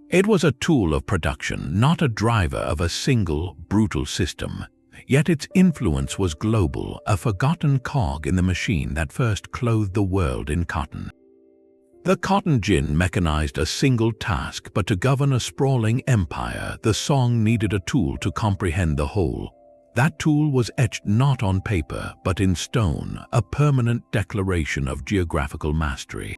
[SPEAKER 1] It was a tool of production, not a driver of a single, brutal system. Yet its influence was global, a forgotten cog in the machine that first clothed the world in cotton. The cotton gin mechanized a single task, but to govern a sprawling empire, the Song needed a tool to comprehend the whole. That tool was etched not on paper, but in stone, a permanent declaration of geographical mastery.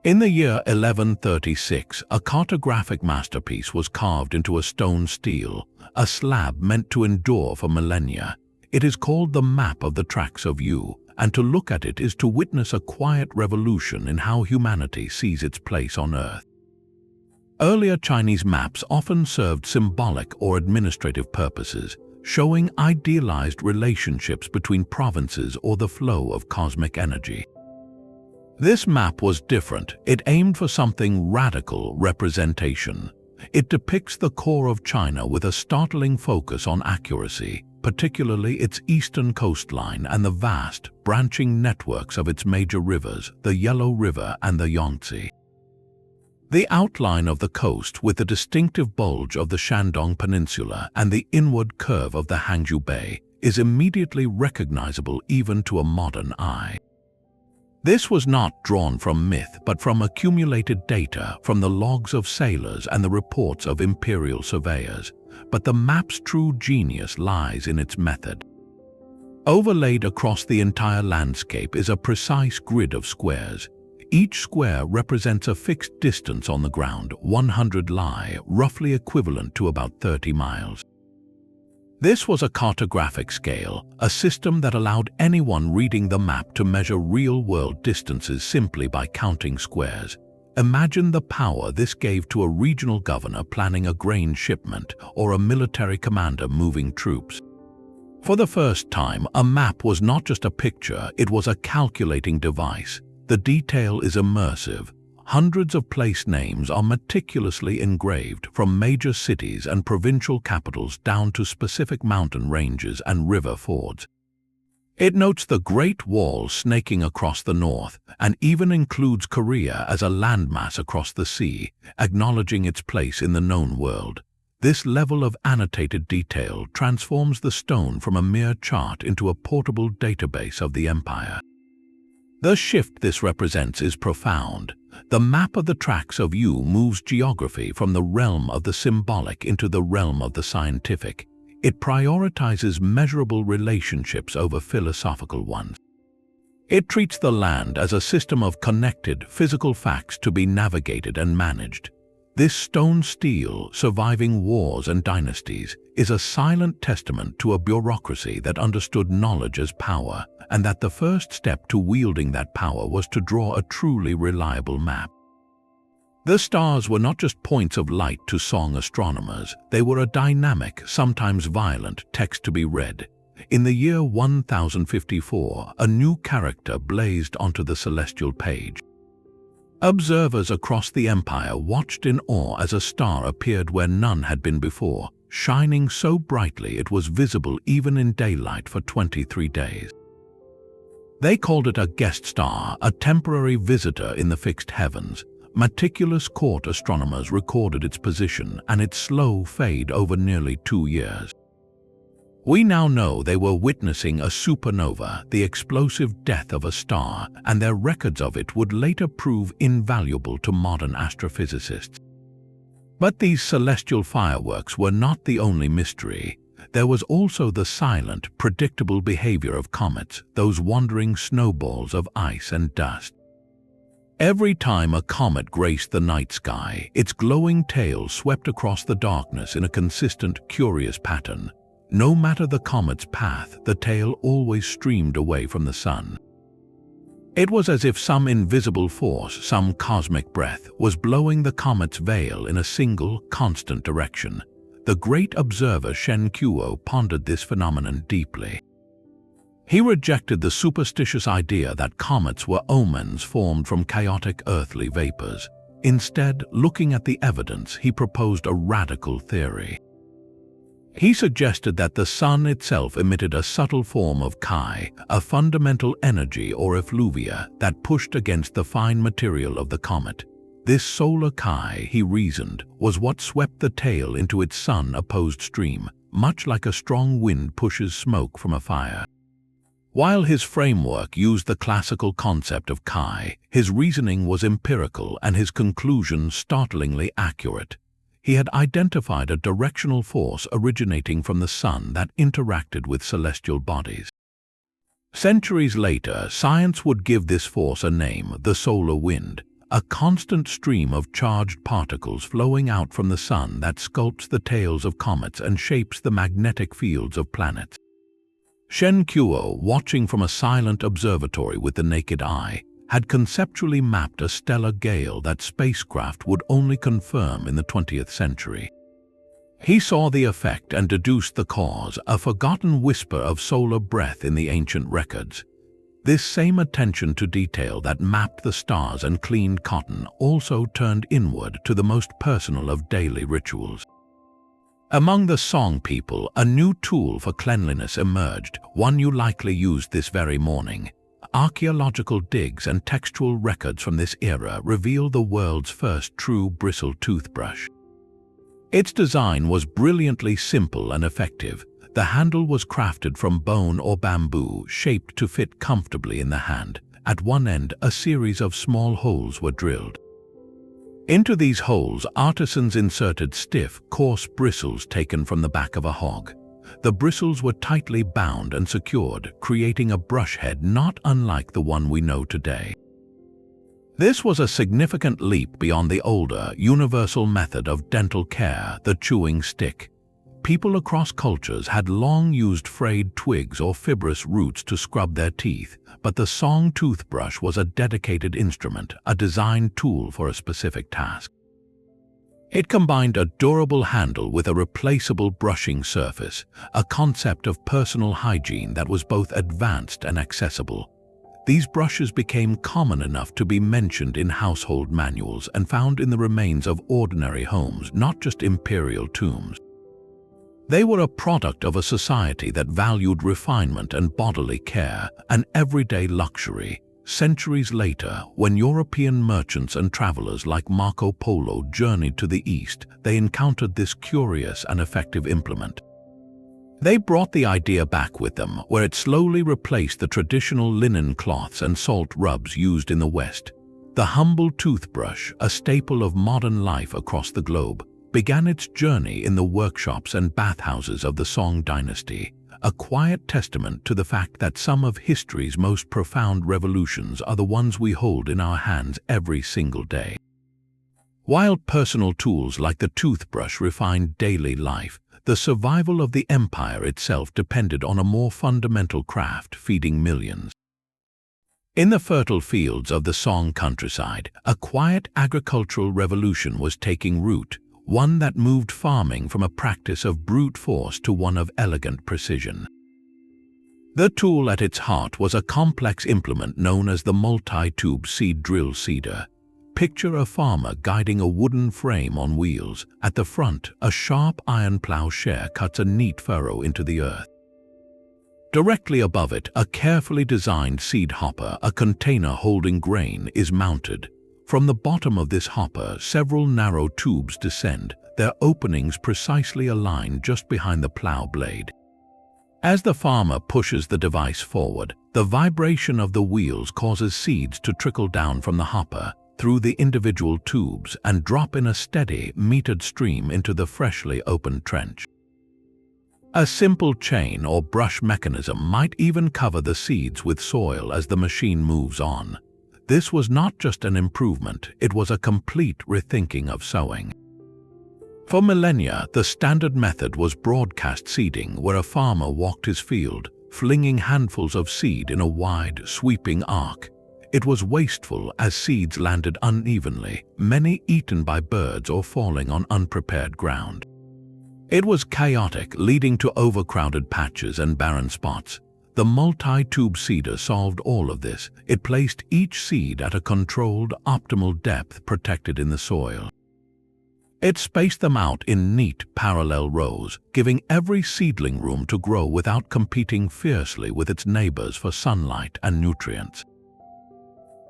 [SPEAKER 1] In the year 1136, a cartographic masterpiece was carved into a stone stele, a slab meant to endure for millennia. It is called the Map of the Tracks of Yu, and to look at it is to witness a quiet revolution in how humanity sees its place on Earth. Earlier Chinese maps often served symbolic or administrative purposes, showing idealized relationships between provinces or the flow of cosmic energy. This map was different. It aimed for something radical: representation. It depicts the core of China with a startling focus on accuracy, particularly its eastern coastline and the vast, branching networks of its major rivers, the Yellow River and the Yangtze. The outline of the coast, with the distinctive bulge of the Shandong Peninsula and the inward curve of the Hangzhou Bay, is immediately recognizable even to a modern eye. This was not drawn from myth, but from accumulated data, from the logs of sailors and the reports of imperial surveyors. But the map's true genius lies in its method. Overlaid across the entire landscape is a precise grid of squares. Each square represents a fixed distance on the ground, 100 li, roughly equivalent to about 30 miles. This was a cartographic scale, a system that allowed anyone reading the map to measure real-world distances simply by counting squares. Imagine the power this gave to a regional governor planning a grain shipment or a military commander moving troops. For the first time, a map was not just a picture, it was a calculating device. The detail is immersive. Hundreds of place names are meticulously engraved, from major cities and provincial capitals down to specific mountain ranges and river fords. It notes the Great Wall snaking across the north and even includes Korea as a landmass across the sea, acknowledging its place in the known world. This level of annotated detail transforms the stone from a mere chart into a portable database of the empire. The shift this represents is profound. The map of the tracks of Yu moves geography from the realm of the symbolic into the realm of the scientific. It prioritizes measurable relationships over philosophical ones. It treats the land as a system of connected, physical facts to be navigated and managed. This stone stele, surviving wars and dynasties, is a silent testament to a bureaucracy that understood knowledge as power, and that the first step to wielding that power was to draw a truly reliable map. The stars were not just points of light to Song astronomers, they were a dynamic, sometimes violent, text to be read. In the year 1054, a new character blazed onto the celestial page. Observers across the empire watched in awe as a star appeared where none had been before, shining so brightly it was visible even in daylight for 23 days. They called it a guest star, a temporary visitor in the fixed heavens. Meticulous court astronomers recorded its position and its slow fade over nearly 2 years. We now know they were witnessing a supernova, the explosive death of a star, and their records of it would later prove invaluable to modern astrophysicists. But these celestial fireworks were not the only mystery. There was also the silent, predictable behavior of comets, those wandering snowballs of ice and dust. Every time a comet graced the night sky, its glowing tail swept across the darkness in a consistent, curious pattern. No matter the comet's path, the tail always streamed away from the sun. It was as if some invisible force, some cosmic breath, was blowing the comet's veil in a single, constant direction. The great observer Shen Kuo pondered this phenomenon deeply. He rejected the superstitious idea that comets were omens formed from chaotic earthly vapors. Instead, looking at the evidence, he proposed a radical theory. He suggested that the sun itself emitted a subtle form of chi, a fundamental energy or effluvia that pushed against the fine material of the comet. This solar chi, he reasoned, was what swept the tail into its sun-opposed stream, much like a strong wind pushes smoke from a fire. While his framework used the classical concept of chi, his reasoning was empirical and his conclusion startlingly accurate. He had identified a directional force originating from the sun that interacted with celestial bodies. Centuries later, science would give this force a name, the solar wind, a constant stream of charged particles flowing out from the sun that sculpts the tails of comets and shapes the magnetic fields of planets. Shen Kuo, watching from a silent observatory with the naked eye, had conceptually mapped a stellar gale that spacecraft would only confirm in the 20th century. He saw the effect and deduced the cause, a forgotten whisper of solar breath in the ancient records. This same attention to detail that mapped the stars and cleaned cotton also turned inward to the most personal of daily rituals. Among the Song people, a new tool for cleanliness emerged, one you likely used this very morning. Archaeological digs and textual records from this era reveal the world's first true bristle toothbrush. Its design was brilliantly simple and effective. The handle was crafted from bone or bamboo, shaped to fit comfortably in the hand. At one end, a series of small holes were drilled. Into these holes, artisans inserted stiff, coarse bristles taken from the back of a hog. The bristles were tightly bound and secured, creating a brush head not unlike the one we know today. This was a significant leap beyond the older, universal method of dental care, the chewing stick. People across cultures had long used frayed twigs or fibrous roots to scrub their teeth, but the Song toothbrush was a dedicated instrument, a designed tool for a specific task. It combined a durable handle with a replaceable brushing surface, a concept of personal hygiene that was both advanced and accessible. These brushes became common enough to be mentioned in household manuals and found in the remains of ordinary homes, not just imperial tombs. They were a product of a society that valued refinement and bodily care, an everyday luxury. Centuries later, when European merchants and travelers like Marco Polo journeyed to the East, they encountered this curious and effective implement. They brought the idea back with them, where it slowly replaced the traditional linen cloths and salt rubs used in the West. The humble toothbrush, a staple of modern life across the globe, began its journey in the workshops and bathhouses of the Song Dynasty, a quiet testament to the fact that some of history's most profound revolutions are the ones we hold in our hands every single day. While personal tools like the toothbrush refined daily life, the survival of the empire itself depended on a more fundamental craft feeding millions. In the fertile fields of the Song countryside, a quiet agricultural revolution was taking root, one that moved farming from a practice of brute force to one of elegant precision. The tool at its heart was a complex implement known as the multi-tube seed drill seeder. Picture a farmer guiding a wooden frame on wheels. At the front, a sharp iron plowshare cuts a neat furrow into the earth. Directly above it, a carefully designed seed hopper, a container holding grain, is mounted. From the bottom of this hopper, several narrow tubes descend, their openings precisely aligned just behind the plow blade. As the farmer pushes the device forward, the vibration of the wheels causes seeds to trickle down from the hopper, through the individual tubes, and drop in a steady, metered stream into the freshly opened trench. A simple chain or brush mechanism might even cover the seeds with soil as the machine moves on. This was not just an improvement, it was a complete rethinking of sowing. For millennia, the standard method was broadcast seeding, where a farmer walked his field, flinging handfuls of seed in a wide, sweeping arc. It was wasteful as seeds landed unevenly, many eaten by birds or falling on unprepared ground. It was chaotic, leading to overcrowded patches and barren spots. The multi-tube seeder solved all of this. It placed each seed at a controlled, optimal depth protected in the soil. It spaced them out in neat, parallel rows, giving every seedling room to grow without competing fiercely with its neighbors for sunlight and nutrients.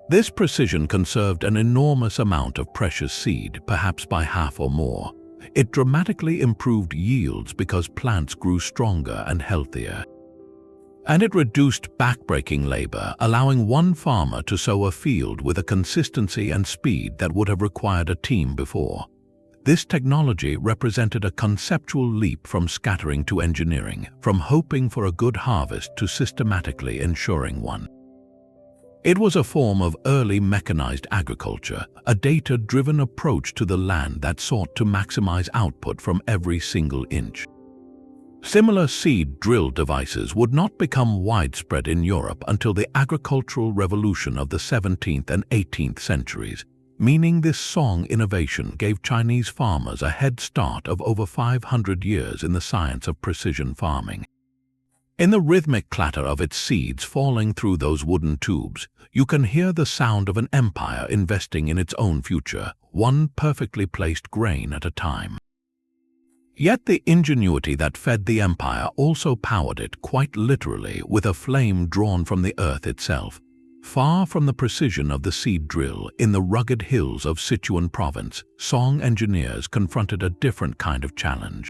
[SPEAKER 1] This precision conserved an enormous amount of precious seed, perhaps by half or more. It dramatically improved yields because plants grew stronger and healthier. And it reduced backbreaking labor, allowing one farmer to sow a field with a consistency and speed that would have required a team before. This technology represented a conceptual leap from scattering to engineering, from hoping for a good harvest to systematically ensuring one. It was a form of early mechanized agriculture, a data-driven approach to the land that sought to maximize output from every single inch. Similar seed drill devices would not become widespread in Europe until the agricultural revolution of the 17th and 18th centuries, meaning this Song innovation gave Chinese farmers a head start of over 500 years in the science of precision farming. In the rhythmic clatter of its seeds falling through those wooden tubes, you can hear the sound of an empire investing in its own future, one perfectly placed grain at a time. Yet the ingenuity that fed the empire also powered it, quite literally, with a flame drawn from the earth itself. Far from the precision of the seed drill, in the rugged hills of Sichuan province, Song engineers confronted a different kind of challenge.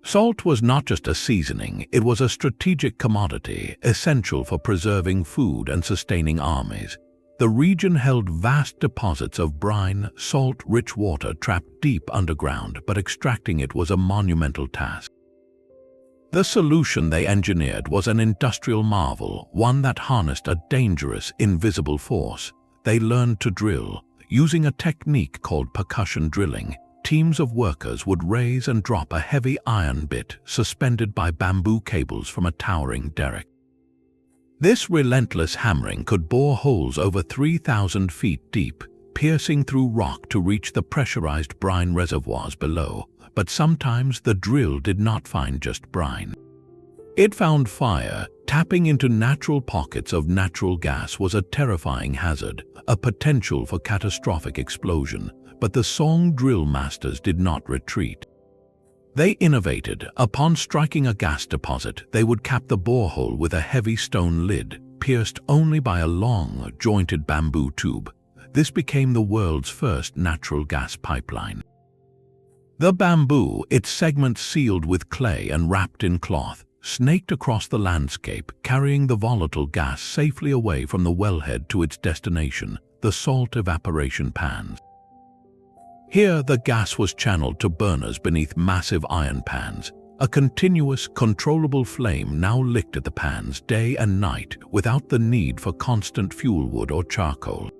[SPEAKER 1] Salt was not just a seasoning, it was a strategic commodity, essential for preserving food and sustaining armies. The region held vast deposits of brine, salt-rich water trapped deep underground, but extracting it was a monumental task. The solution they engineered was an industrial marvel, one that harnessed a dangerous, invisible force. They learned to drill, using a technique called percussion drilling. teams of workers would raise and drop a heavy iron bit suspended by bamboo cables from a towering derrick. This relentless hammering could bore holes over 3,000 feet deep, piercing through rock to reach the pressurized brine reservoirs below. But sometimes the drill did not find just brine. It found fire. Tapping into natural pockets of natural gas was a terrifying hazard, a potential for catastrophic explosion. But the Song drill masters did not retreat. They innovated. Upon striking a gas deposit, they would cap the borehole with a heavy stone lid, pierced only by a long, jointed bamboo tube. This became the world's first natural gas pipeline. The bamboo, its segments sealed with clay and wrapped in cloth, snaked across the landscape, carrying the volatile gas safely away from the wellhead to its destination, the salt evaporation pans. Here, the gas was channeled to burners beneath massive iron pans. A continuous, controllable flame now licked at the pans day and night without the need for constant fuel wood or charcoal.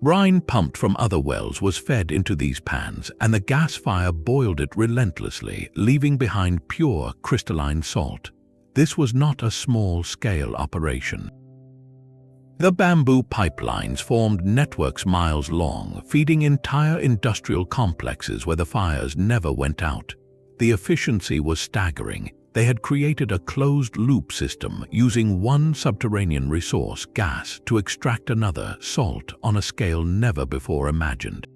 [SPEAKER 1] Brine pumped from other wells was fed into these pans, and the gas fire boiled it relentlessly, leaving behind pure, crystalline salt. This was not a small-scale operation. The bamboo pipelines formed networks miles long, feeding entire industrial complexes where the fires never went out. The efficiency was staggering. They had created a closed-loop system using one subterranean resource, gas, to extract another, salt, on a scale never before imagined.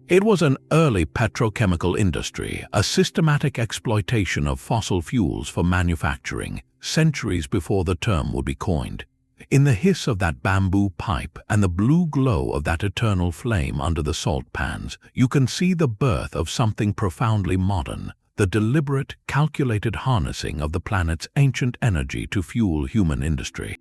[SPEAKER 1] It was an early petrochemical industry, a systematic exploitation of fossil fuels for manufacturing, centuries before the term would be coined. In the hiss of that bamboo pipe and the blue glow of that eternal flame under the salt pans, you can see the birth of something profoundly modern, the deliberate, calculated harnessing of the planet's ancient energy to fuel human industry.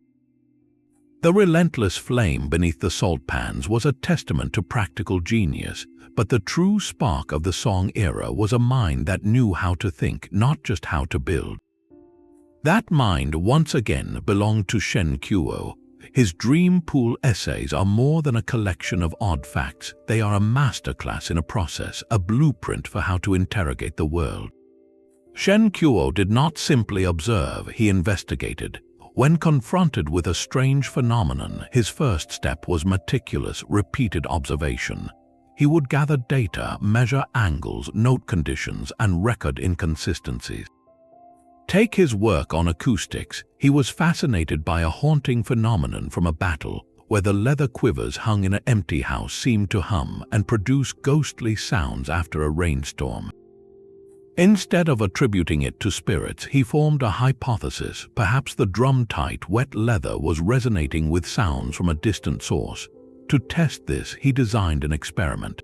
[SPEAKER 1] The relentless flame beneath the salt pans was a testament to practical genius, but the true spark of the Song era was a mind that knew how to think, not just how to build. That mind once again belonged to Shen Kuo. His dream pool essays are more than a collection of odd facts. They are a masterclass in a process, a blueprint for how to interrogate the world. Shen Kuo did not simply observe, he investigated. When confronted with a strange phenomenon, his first step was meticulous, repeated observation. He would gather data, measure angles, note conditions, and record inconsistencies. Take his work on acoustics. He was fascinated by a haunting phenomenon from a battle, where the leather quivers hung in an empty house seemed to hum and produce ghostly sounds after a rainstorm. Instead of attributing it to spirits, he formed a hypothesis. Perhaps the drum-tight, wet leather was resonating with sounds from a distant source. To test this, he designed an experiment.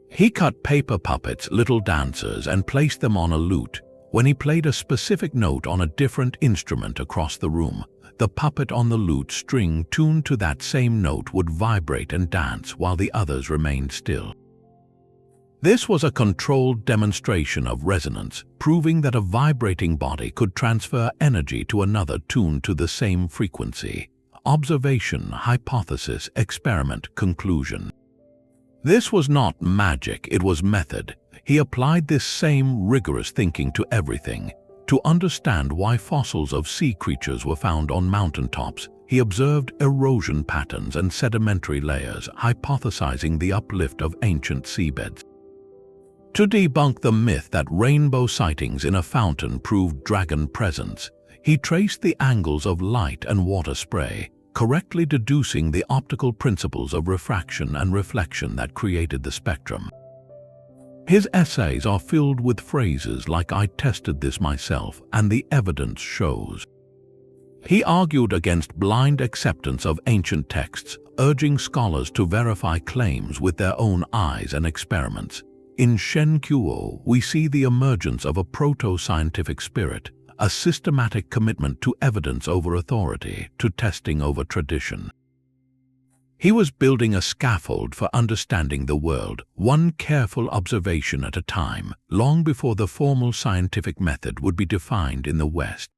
[SPEAKER 1] He cut paper puppets, little dancers, and placed them on a lute. When he played a specific note on a different instrument across the room, the puppet on the lute string tuned to that same note would vibrate and dance while the others remained still. This was a controlled demonstration of resonance, proving that a vibrating body could transfer energy to another tuned to the same frequency. Observation, hypothesis, experiment, conclusion. This was not magic, it was method. He applied this same rigorous thinking to everything. To understand why fossils of sea creatures were found on mountaintops, he observed erosion patterns and sedimentary layers, hypothesizing the uplift of ancient seabeds. To debunk the myth that rainbow sightings in a fountain proved dragon presence, he traced the angles of light and water spray, correctly deducing the optical principles of refraction and reflection that created the spectrum. His essays are filled with phrases like "I tested this myself, and the evidence shows." He argued against blind acceptance of ancient texts, urging scholars to verify claims with their own eyes and experiments. In Shen Kuo, we see the emergence of a proto-scientific spirit, a systematic commitment to evidence over authority, to testing over tradition. He was building a scaffold for understanding the world, one careful observation at a time, long before the formal scientific method would be defined in the West.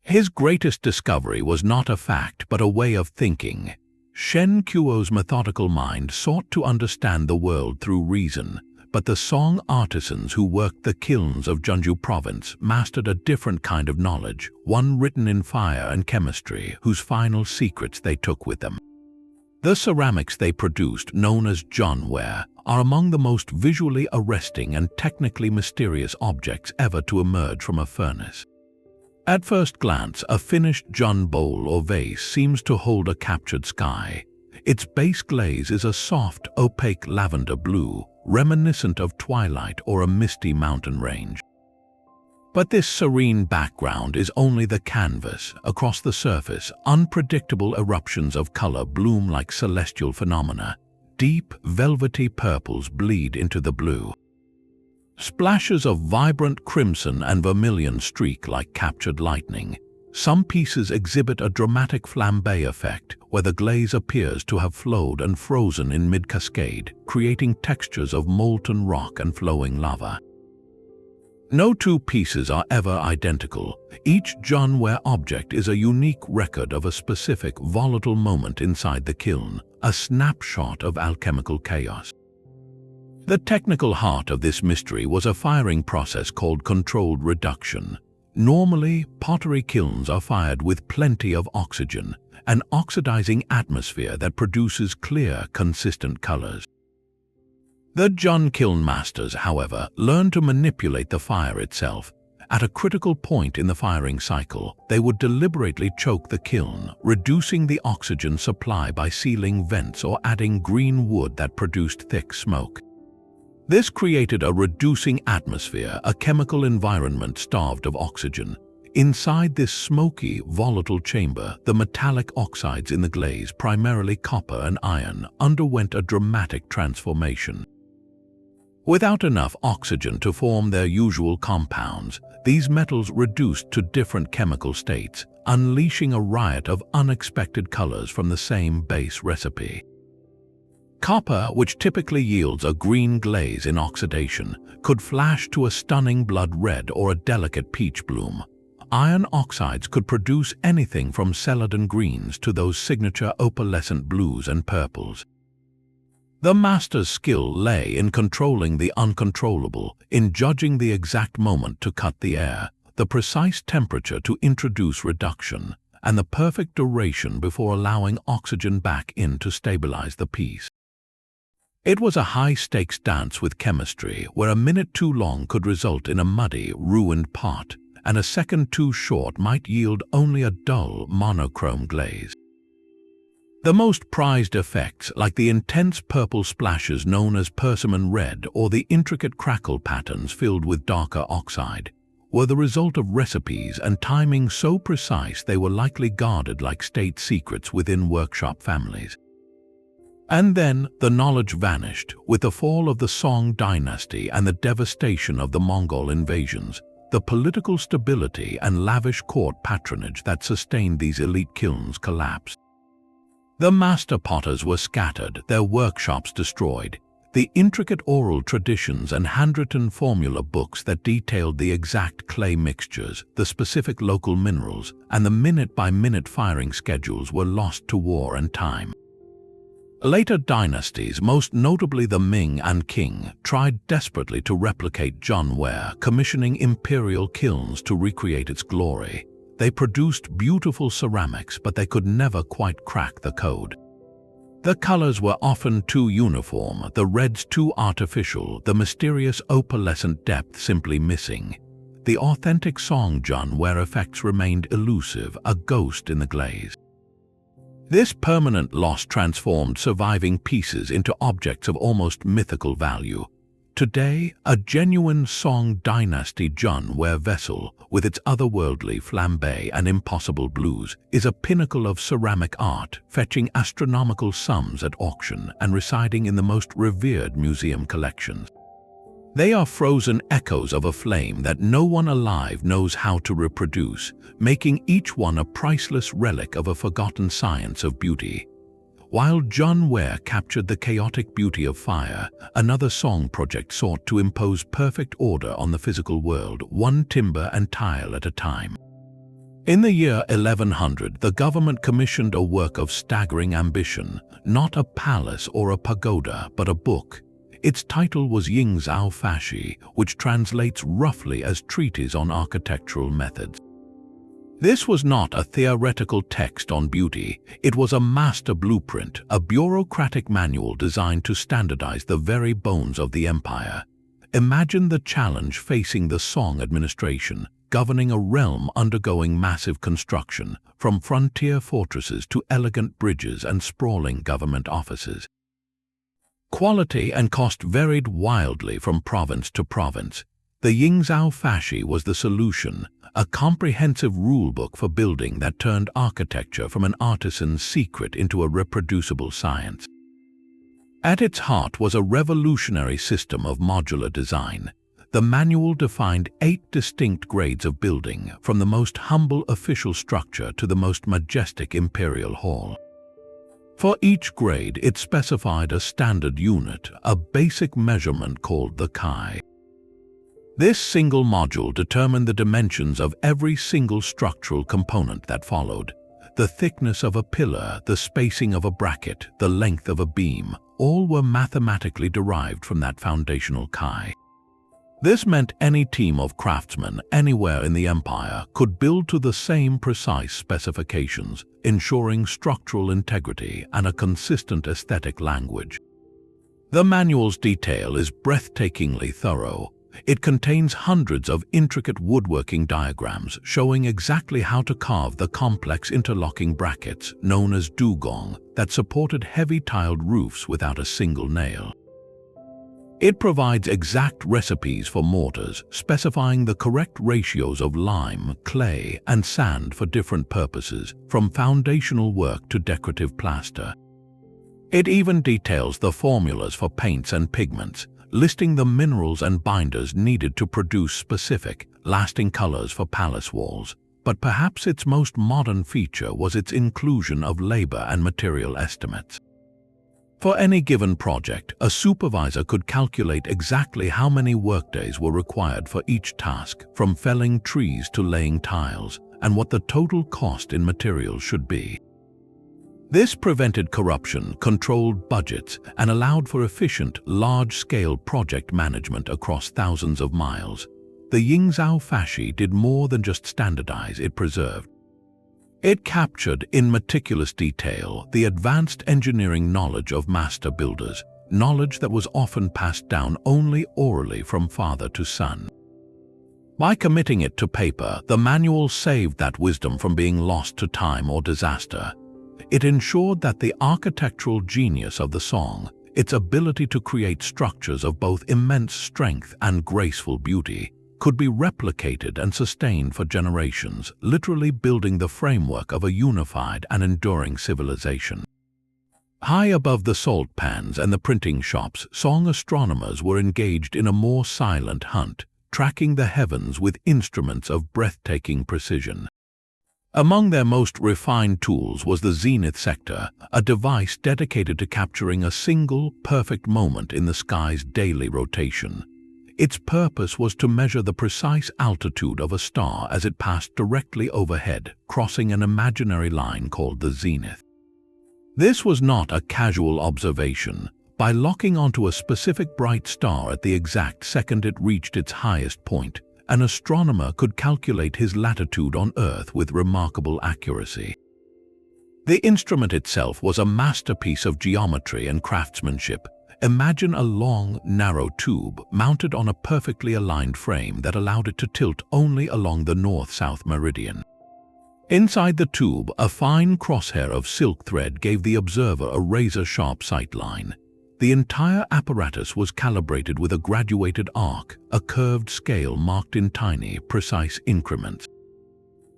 [SPEAKER 1] His greatest discovery was not a fact but a way of thinking. Shen Kuo's methodical mind sought to understand the world through reason, but the Song artisans who worked the kilns of Jeonju province mastered a different kind of knowledge, one written in fire and chemistry, whose final secrets they took with them. The ceramics they produced, known as Jeonware, are among the most visually arresting and technically mysterious objects ever to emerge from a furnace. At first glance, a finished Jeon bowl or vase seems to hold a captured sky. Its base glaze is a soft, opaque lavender blue, reminiscent of twilight or a misty mountain range. But this serene background is only the canvas. Across the surface, unpredictable eruptions of color bloom like celestial phenomena. Deep, velvety purples bleed into the blue. Splashes of vibrant crimson and vermilion streak like captured lightning. Some pieces exhibit a dramatic flambe effect, where the glaze appears to have flowed and frozen in mid-cascade, creating textures of molten rock and flowing lava. No two pieces are ever identical. Each Jeonware object is a unique record of a specific volatile moment inside the kiln, a snapshot of alchemical chaos. The technical heart of this mystery was a firing process called controlled reduction. Normally, pottery kilns are fired with plenty of oxygen, an oxidizing atmosphere that produces clear, consistent colors. The Jeon kiln masters, however, learned to manipulate the fire itself. At a critical point in the firing cycle, they would deliberately choke the kiln, reducing the oxygen supply by sealing vents or adding green wood that produced thick smoke. This created a reducing atmosphere, a chemical environment starved of oxygen. Inside this smoky, volatile chamber, the metallic oxides in the glaze, primarily copper and iron, underwent a dramatic transformation. Without enough oxygen to form their usual compounds, these metals reduced to different chemical states, unleashing a riot of unexpected colors from the same base recipe. Copper, which typically yields a green glaze in oxidation, could flash to a stunning blood red or a delicate peach bloom. Iron oxides could produce anything from celadon greens to those signature opalescent blues and purples. The master's skill lay in controlling the uncontrollable, in judging the exact moment to cut the air, the precise temperature to introduce reduction, and the perfect duration before allowing oxygen back in to stabilize the piece. It was a high-stakes dance with chemistry, where a minute too long could result in a muddy, ruined pot, and a second too short might yield only a dull, monochrome glaze. The most prized effects, like the intense purple splashes known as persimmon red or the intricate crackle patterns filled with darker oxide, were the result of recipes and timing so precise they were likely guarded like state secrets within workshop families. And then the knowledge vanished with the fall of the Song Dynasty and the devastation of the Mongol invasions. The political stability and lavish court patronage that sustained these elite kilns collapsed. The master potters were scattered, their workshops destroyed. The intricate oral traditions and handwritten formula books that detailed the exact clay mixtures, the specific local minerals, and the minute-by-minute firing schedules were lost to war and time. Later dynasties, most notably the Ming and Qing, tried desperately to replicate Jeonware, commissioning imperial kilns to recreate its glory. They produced beautiful ceramics, but they could never quite crack the code. The colors were often too uniform, the reds too artificial, the mysterious opalescent depth simply missing. The authentic Song Jeonware effects remained elusive, a ghost in the glaze. This permanent loss transformed surviving pieces into objects of almost mythical value. Today, a genuine Song Dynasty Jeonware vessel, with its otherworldly flambe and impossible blues, is a pinnacle of ceramic art, fetching astronomical sums at auction and residing in the most revered museum collections. They are frozen echoes of a flame that no one alive knows how to reproduce, making each one a priceless relic of a forgotten science of beauty. While Jeonware captured the chaotic beauty of fire, another Song project sought to impose perfect order on the physical world, one timber and tile at a time. In the year 1100, the government commissioned a work of staggering ambition, not a palace or a pagoda, but a book. Its title was Yingzhou Fashi, which translates roughly as Treatise on Architectural Methods. This was not a theoretical text on beauty, it was a master blueprint, a bureaucratic manual designed to standardize the very bones of the empire. Imagine the challenge facing the Song administration, governing a realm undergoing massive construction, from frontier fortresses to elegant bridges and sprawling government offices. Quality and cost varied wildly from province to province. The Yingzhou Fashi was the solution, a comprehensive rulebook for building that turned architecture from an artisan's secret into a reproducible science. At its heart was a revolutionary system of modular design. The manual defined 8 distinct grades of building, from the most humble official structure to the most majestic imperial hall. For each grade, it specified a standard unit, a basic measurement called the kai. This single module determined the dimensions of every single structural component that followed. The thickness of a pillar, the spacing of a bracket, the length of a beam, all were mathematically derived from that foundational kai. This meant any team of craftsmen anywhere in the empire could build to the same precise specifications, ensuring structural integrity and a consistent aesthetic language. The manual's detail is breathtakingly thorough. It contains hundreds of intricate woodworking diagrams showing exactly how to carve the complex interlocking brackets known as dugong that supported heavy tiled roofs without a single nail. It provides exact recipes for mortars, specifying the correct ratios of lime, clay, and sand for different purposes, from foundational work to decorative plaster. It even details the formulas for paints and pigments, listing the minerals and binders needed to produce specific, lasting colors for palace walls. But perhaps its most modern feature was its inclusion of labor and material estimates. For any given project, a supervisor could calculate exactly how many workdays were required for each task, from felling trees to laying tiles, and what the total cost in materials should be. This prevented corruption, controlled budgets, and allowed for efficient, large-scale project management across thousands of miles. The Yingzhou Fashi did more than just standardize, it preserved. It captured in meticulous detail the advanced engineering knowledge of master builders, knowledge that was often passed down only orally from father to son. By committing it to paper, the manual saved that wisdom from being lost to time or disaster. It ensured that the architectural genius of the Song, its ability to create structures of both immense strength and graceful beauty, could be replicated and sustained for generations, literally building the framework of a unified and enduring civilization. High above the salt pans and the printing shops, Song astronomers were engaged in a more silent hunt, tracking the heavens with instruments of breathtaking precision. Among their most refined tools was the zenith sector, a device dedicated to capturing a single, perfect moment in the sky's daily rotation. Its purpose was to measure the precise altitude of a star as it passed directly overhead, crossing an imaginary line called the zenith. This was not a casual observation. By locking onto a specific bright star at the exact second it reached its highest point, an astronomer could calculate his latitude on Earth with remarkable accuracy. The instrument itself was a masterpiece of geometry and craftsmanship. Imagine a long, narrow tube mounted on a perfectly aligned frame that allowed it to tilt only along the north-south meridian. Inside the tube, a fine crosshair of silk thread gave the observer a razor-sharp sight line. The entire apparatus was calibrated with a graduated arc, a curved scale marked in tiny, precise increments.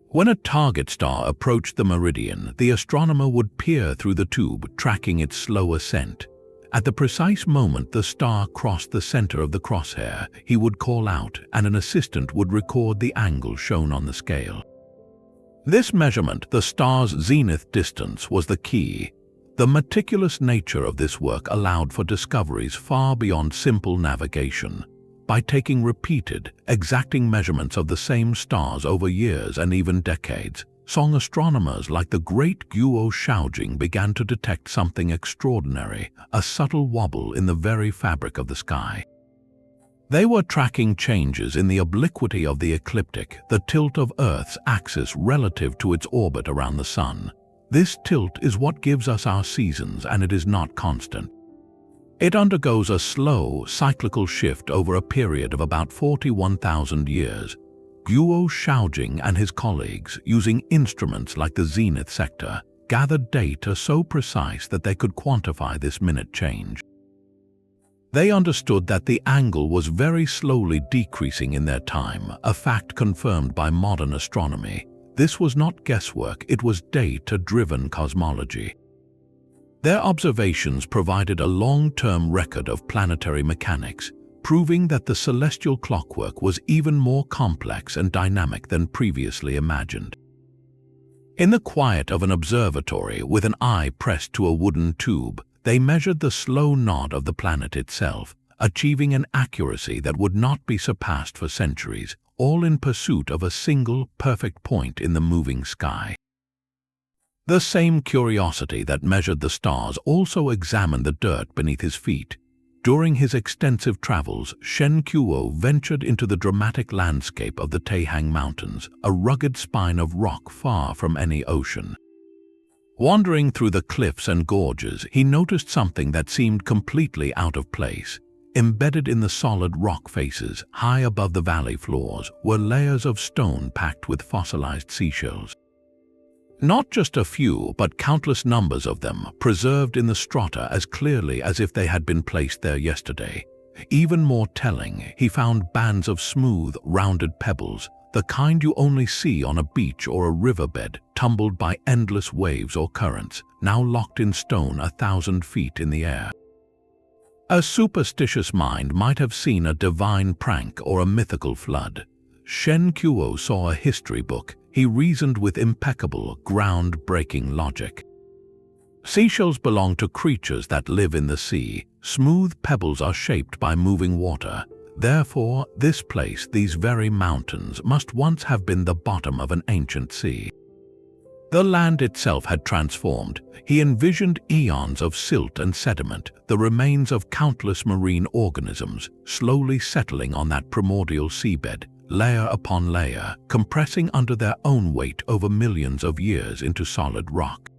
[SPEAKER 1] When a target star approached the meridian, the astronomer would peer through the tube, tracking its slow ascent. At the precise moment the star crossed the center of the crosshair, he would call out, and an assistant would record the angle shown on the scale. This measurement, the star's zenith distance, was the key. The meticulous nature of this work allowed for discoveries far beyond simple navigation. by taking repeated, exacting measurements of the same stars over years and even decades. Song astronomers like the great Guo Shaojing began to detect something extraordinary, a subtle wobble in the very fabric of the sky. They were tracking changes in the obliquity of the ecliptic, the tilt of Earth's axis relative to its orbit around the Sun. This tilt is what gives us our seasons, and it is not constant. It undergoes a slow, cyclical shift over a period of about 41,000 years. Guo Shaojing and his colleagues, using instruments like the zenith sector, gathered data so precise that they could quantify this minute change. They understood that the angle was very slowly decreasing in their time, a fact confirmed by modern astronomy. This was not guesswork, it was data-driven cosmology. Their observations provided a long-term record of planetary mechanics, proving that the celestial clockwork was even more complex and dynamic than previously imagined. In the quiet of an observatory, with an eye pressed to a wooden tube, they measured the slow nod of the planet itself, achieving an accuracy that would not be surpassed for centuries, all in pursuit of a single, perfect point in the moving sky. The same curiosity that measured the stars also examined the dirt beneath his feet. During his extensive travels, Shen Kuo ventured into the dramatic landscape of the Taihang Mountains, a rugged spine of rock far from any ocean. Wandering through the cliffs and gorges, he noticed something that seemed completely out of place. Embedded in the solid rock faces, high above the valley floors, were layers of stone packed with fossilized seashells. Not just a few, but countless numbers of them, preserved in the strata as clearly as if they had been placed there yesterday. Even more telling, he found bands of smooth, rounded pebbles, the kind you only see on a beach or a riverbed, tumbled by endless waves or currents, now locked in stone 1,000 feet in the air. A superstitious mind might have seen a divine prank or a mythical flood. Shen Kuo saw a history book. He reasoned with impeccable, ground-breaking logic. Seashells belong to creatures that live in the sea. Smooth pebbles are shaped by moving water. Therefore, this place, these very mountains, must once have been the bottom of an ancient sea. The land itself had transformed. He envisioned eons of silt and sediment, the remains of countless marine organisms, slowly settling on that primordial seabed, layer upon layer, compressing under their own weight over millions of years into solid rock.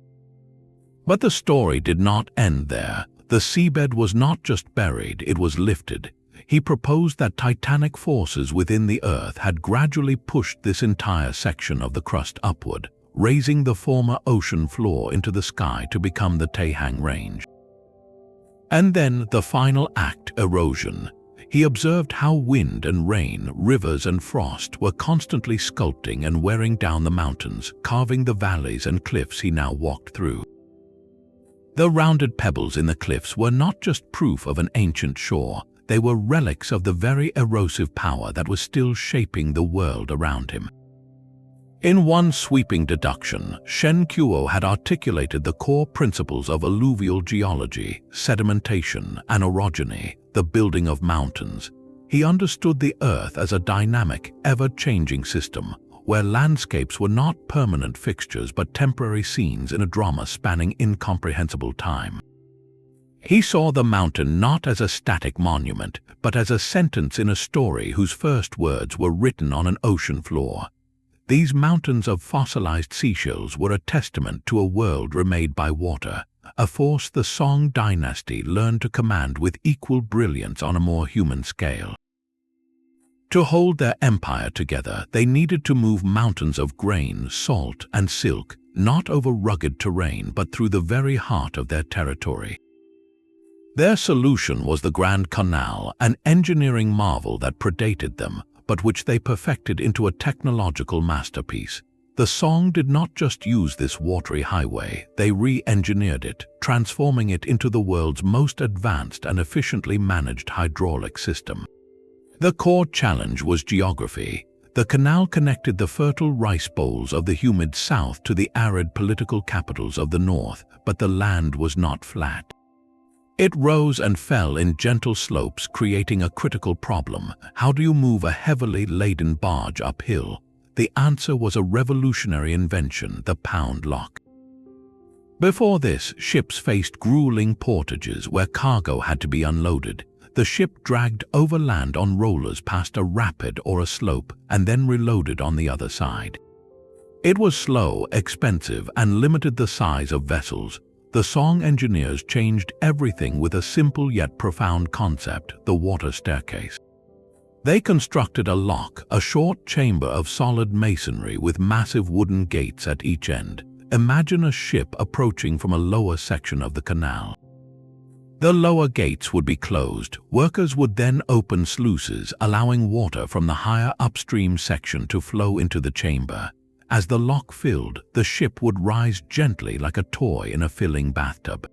[SPEAKER 1] But the story did not end there. The seabed was not just buried, it was lifted. He proposed that titanic forces within the earth had gradually pushed this entire section of the crust upward, raising the former ocean floor into the sky to become the Taihang Range. And then the final act, erosion. He observed how wind and rain, rivers and frost were constantly sculpting and wearing down the mountains, carving the valleys and cliffs he now walked through. The rounded pebbles in the cliffs were not just proof of an ancient shore, they were relics of the very erosive power that was still shaping the world around him. In one sweeping deduction, Shen Kuo had articulated the core principles of alluvial geology, sedimentation, and orogeny, the building of mountains. He understood the earth as a dynamic, ever-changing system, where landscapes were not permanent fixtures but temporary scenes in a drama spanning incomprehensible time. He saw the mountain not as a static monument, but as a sentence in a story whose first words were written on an ocean floor. These mountains of fossilized seashells were a testament to a world remade by water, a force the Song Dynasty learned to command with equal brilliance on a more human scale. To hold their empire together, they needed to move mountains of grain, salt, and silk, not over rugged terrain but through the very heart of their territory. Their solution was the Grand Canal, an engineering marvel that predated them, but which they perfected into a technological masterpiece. The Song did not just use this watery highway, they re-engineered it, transforming it into the world's most advanced and efficiently managed hydraulic system. The core challenge was geography. The canal connected the fertile rice bowls of the humid south to the arid political capitals of the north, but the land was not flat. It rose and fell in gentle slopes, creating a critical problem. How do you move a heavily laden barge uphill? The answer was a revolutionary invention, the pound lock. Before this, ships faced grueling portages where cargo had to be unloaded. The ship dragged overland on rollers past a rapid or a slope and then reloaded on the other side. It was slow, expensive, and limited the size of vessels. The Song engineers changed everything with a simple yet profound concept, the water staircase. They constructed a lock, a short chamber of solid masonry with massive wooden gates at each end. Imagine a ship approaching from a lower section of the canal. The lower gates would be closed. Workers would then open sluices, allowing water from the higher upstream section to flow into the chamber. As the lock filled, the ship would rise gently like a toy in a filling bathtub.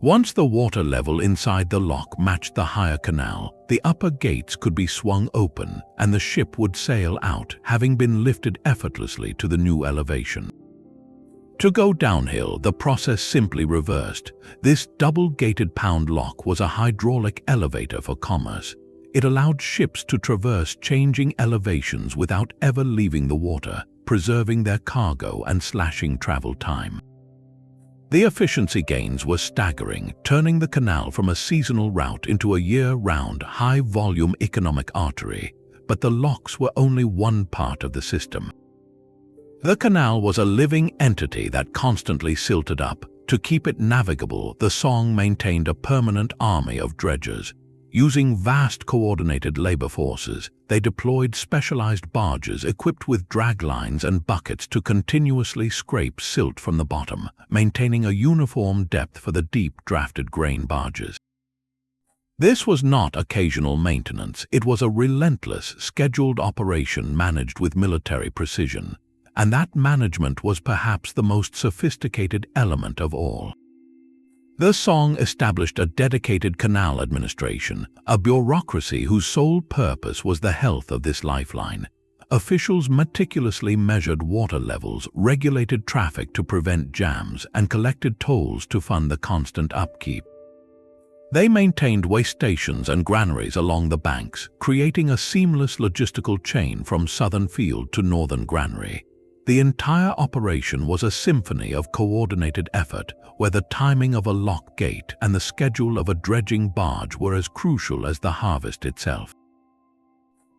[SPEAKER 1] Once the water level inside the lock matched the higher canal, the upper gates could be swung open and the ship would sail out, having been lifted effortlessly to the new elevation. To go downhill, the process simply reversed. This double-gated pound lock was a hydraulic elevator for commerce. It allowed ships to traverse changing elevations without ever leaving the water, preserving their cargo and slashing travel time. The efficiency gains were staggering, turning the canal from a seasonal route into a year-round, high-volume economic artery. But the locks were only one part of the system. The canal was a living entity that constantly silted up. To keep it navigable, the Song maintained a permanent army of dredgers. Using vast coordinated labor forces, they deployed specialized barges equipped with drag lines and buckets to continuously scrape silt from the bottom, maintaining a uniform depth for the deep-drafted grain barges. This was not occasional maintenance. It was a relentless, scheduled operation managed with military precision. And that management was perhaps the most sophisticated element of all. The Song established a dedicated canal administration, a bureaucracy whose sole purpose was the health of this lifeline. Officials meticulously measured water levels, regulated traffic to prevent jams, and collected tolls to fund the constant upkeep. They maintained waste stations and granaries along the banks, creating a seamless logistical chain from southern field to northern granary. The entire operation was a symphony of coordinated effort, where the timing of a lock gate and the schedule of a dredging barge were as crucial as the harvest itself.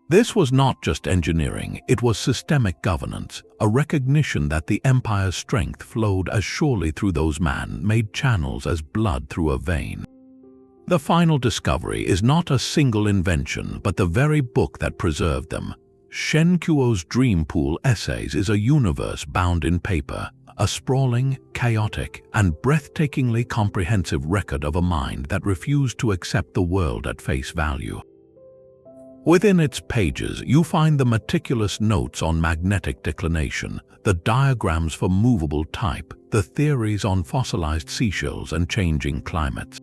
[SPEAKER 1] This was not just engineering, it was systemic governance, a recognition that the empire's strength flowed as surely through those man-made channels as blood through a vein. The final discovery is not a single invention, but the very book that preserved them. Shen Kuo's Dream Pool Essays is a universe bound in paper, a sprawling, chaotic, and breathtakingly comprehensive record of a mind that refused to accept the world at face value. Within its pages, you find the meticulous notes on magnetic declination, the diagrams for movable type, the theories on fossilized seashells and changing climates.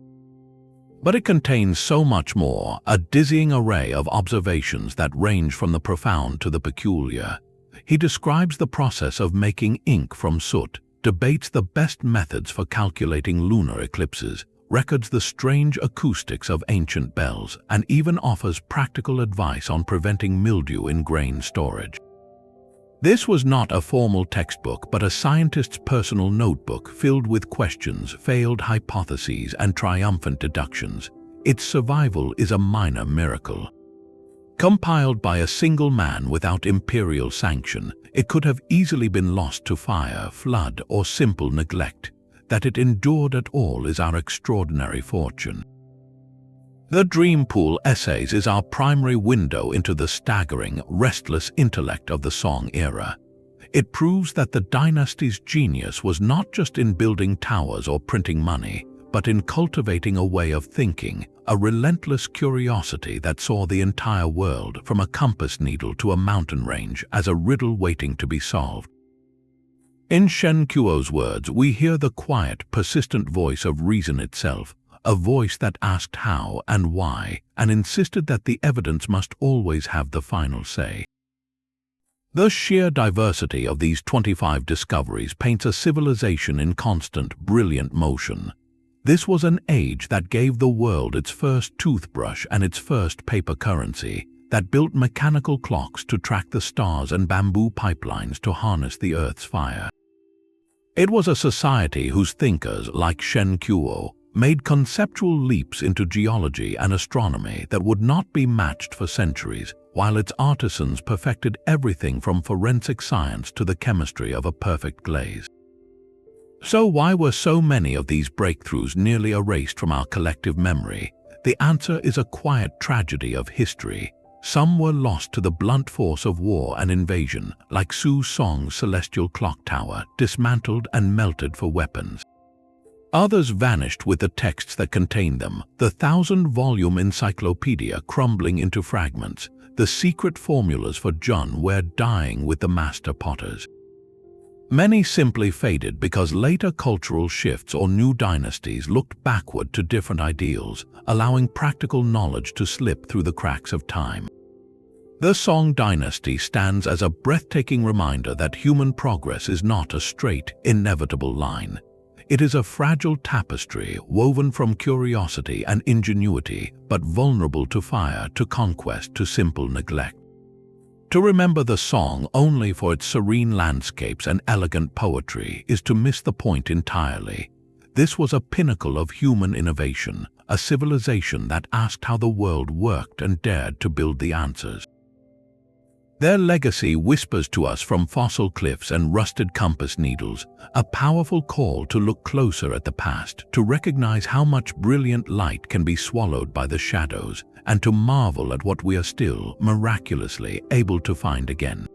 [SPEAKER 1] But it contains so much more, a dizzying array of observations that range from the profound to the peculiar. He describes the process of making ink from soot, debates the best methods for calculating lunar eclipses, records the strange acoustics of ancient bells, and even offers practical advice on preventing mildew in grain storage. This was not a formal textbook, but a scientist's personal notebook filled with questions, failed hypotheses, and triumphant deductions. Its survival is a minor miracle. Compiled by a single man without imperial sanction, it could have easily been lost to fire, flood, or simple neglect. That it endured at all is our extraordinary fortune. The Dream Pool Essays is our primary window into the staggering, restless intellect of the Song era. It proves that the dynasty's genius was not just in building towers or printing money, but in cultivating a way of thinking, a relentless curiosity that saw the entire world, from a compass needle to a mountain range, as a riddle waiting to be solved. In Shen Kuo's words, we hear the quiet, persistent voice of reason itself, a voice that asked how and why, and insisted that the evidence must always have the final say. The sheer diversity of these 25 discoveries paints a civilization in constant, brilliant motion. This was an age that gave the world its first toothbrush and its first paper currency, that built mechanical clocks to track the stars and bamboo pipelines to harness the Earth's fire. It was a society whose thinkers, like Shen Kuo, made conceptual leaps into geology and astronomy that would not be matched for centuries, while its artisans perfected everything from forensic science to the chemistry of a perfect glaze. So why were so many of these breakthroughs nearly erased from our collective memory? The answer is a quiet tragedy of history. Some were lost to the blunt force of war and invasion, like Su Song's celestial clock tower, dismantled and melted for weapons. Others vanished with the texts that contained them, the 1,000-volume encyclopedia crumbling into fragments, the secret formulas for Junware dying with the master potters. Many simply faded because later cultural shifts or new dynasties looked backward to different ideals, allowing practical knowledge to slip through the cracks of time. The Song Dynasty stands as a breathtaking reminder that human progress is not a straight, inevitable line. It is a fragile tapestry woven from curiosity and ingenuity, but vulnerable to fire, to conquest, to simple neglect. To remember the Song only for its serene landscapes and elegant poetry is to miss the point entirely. This was a pinnacle of human innovation, a civilization that asked how the world worked and dared to build the answers. Their legacy whispers to us from fossil cliffs and rusted compass needles, a powerful call to look closer at the past, to recognize how much brilliant light can be swallowed by the shadows, and to marvel at what we are still, miraculously, able to find again.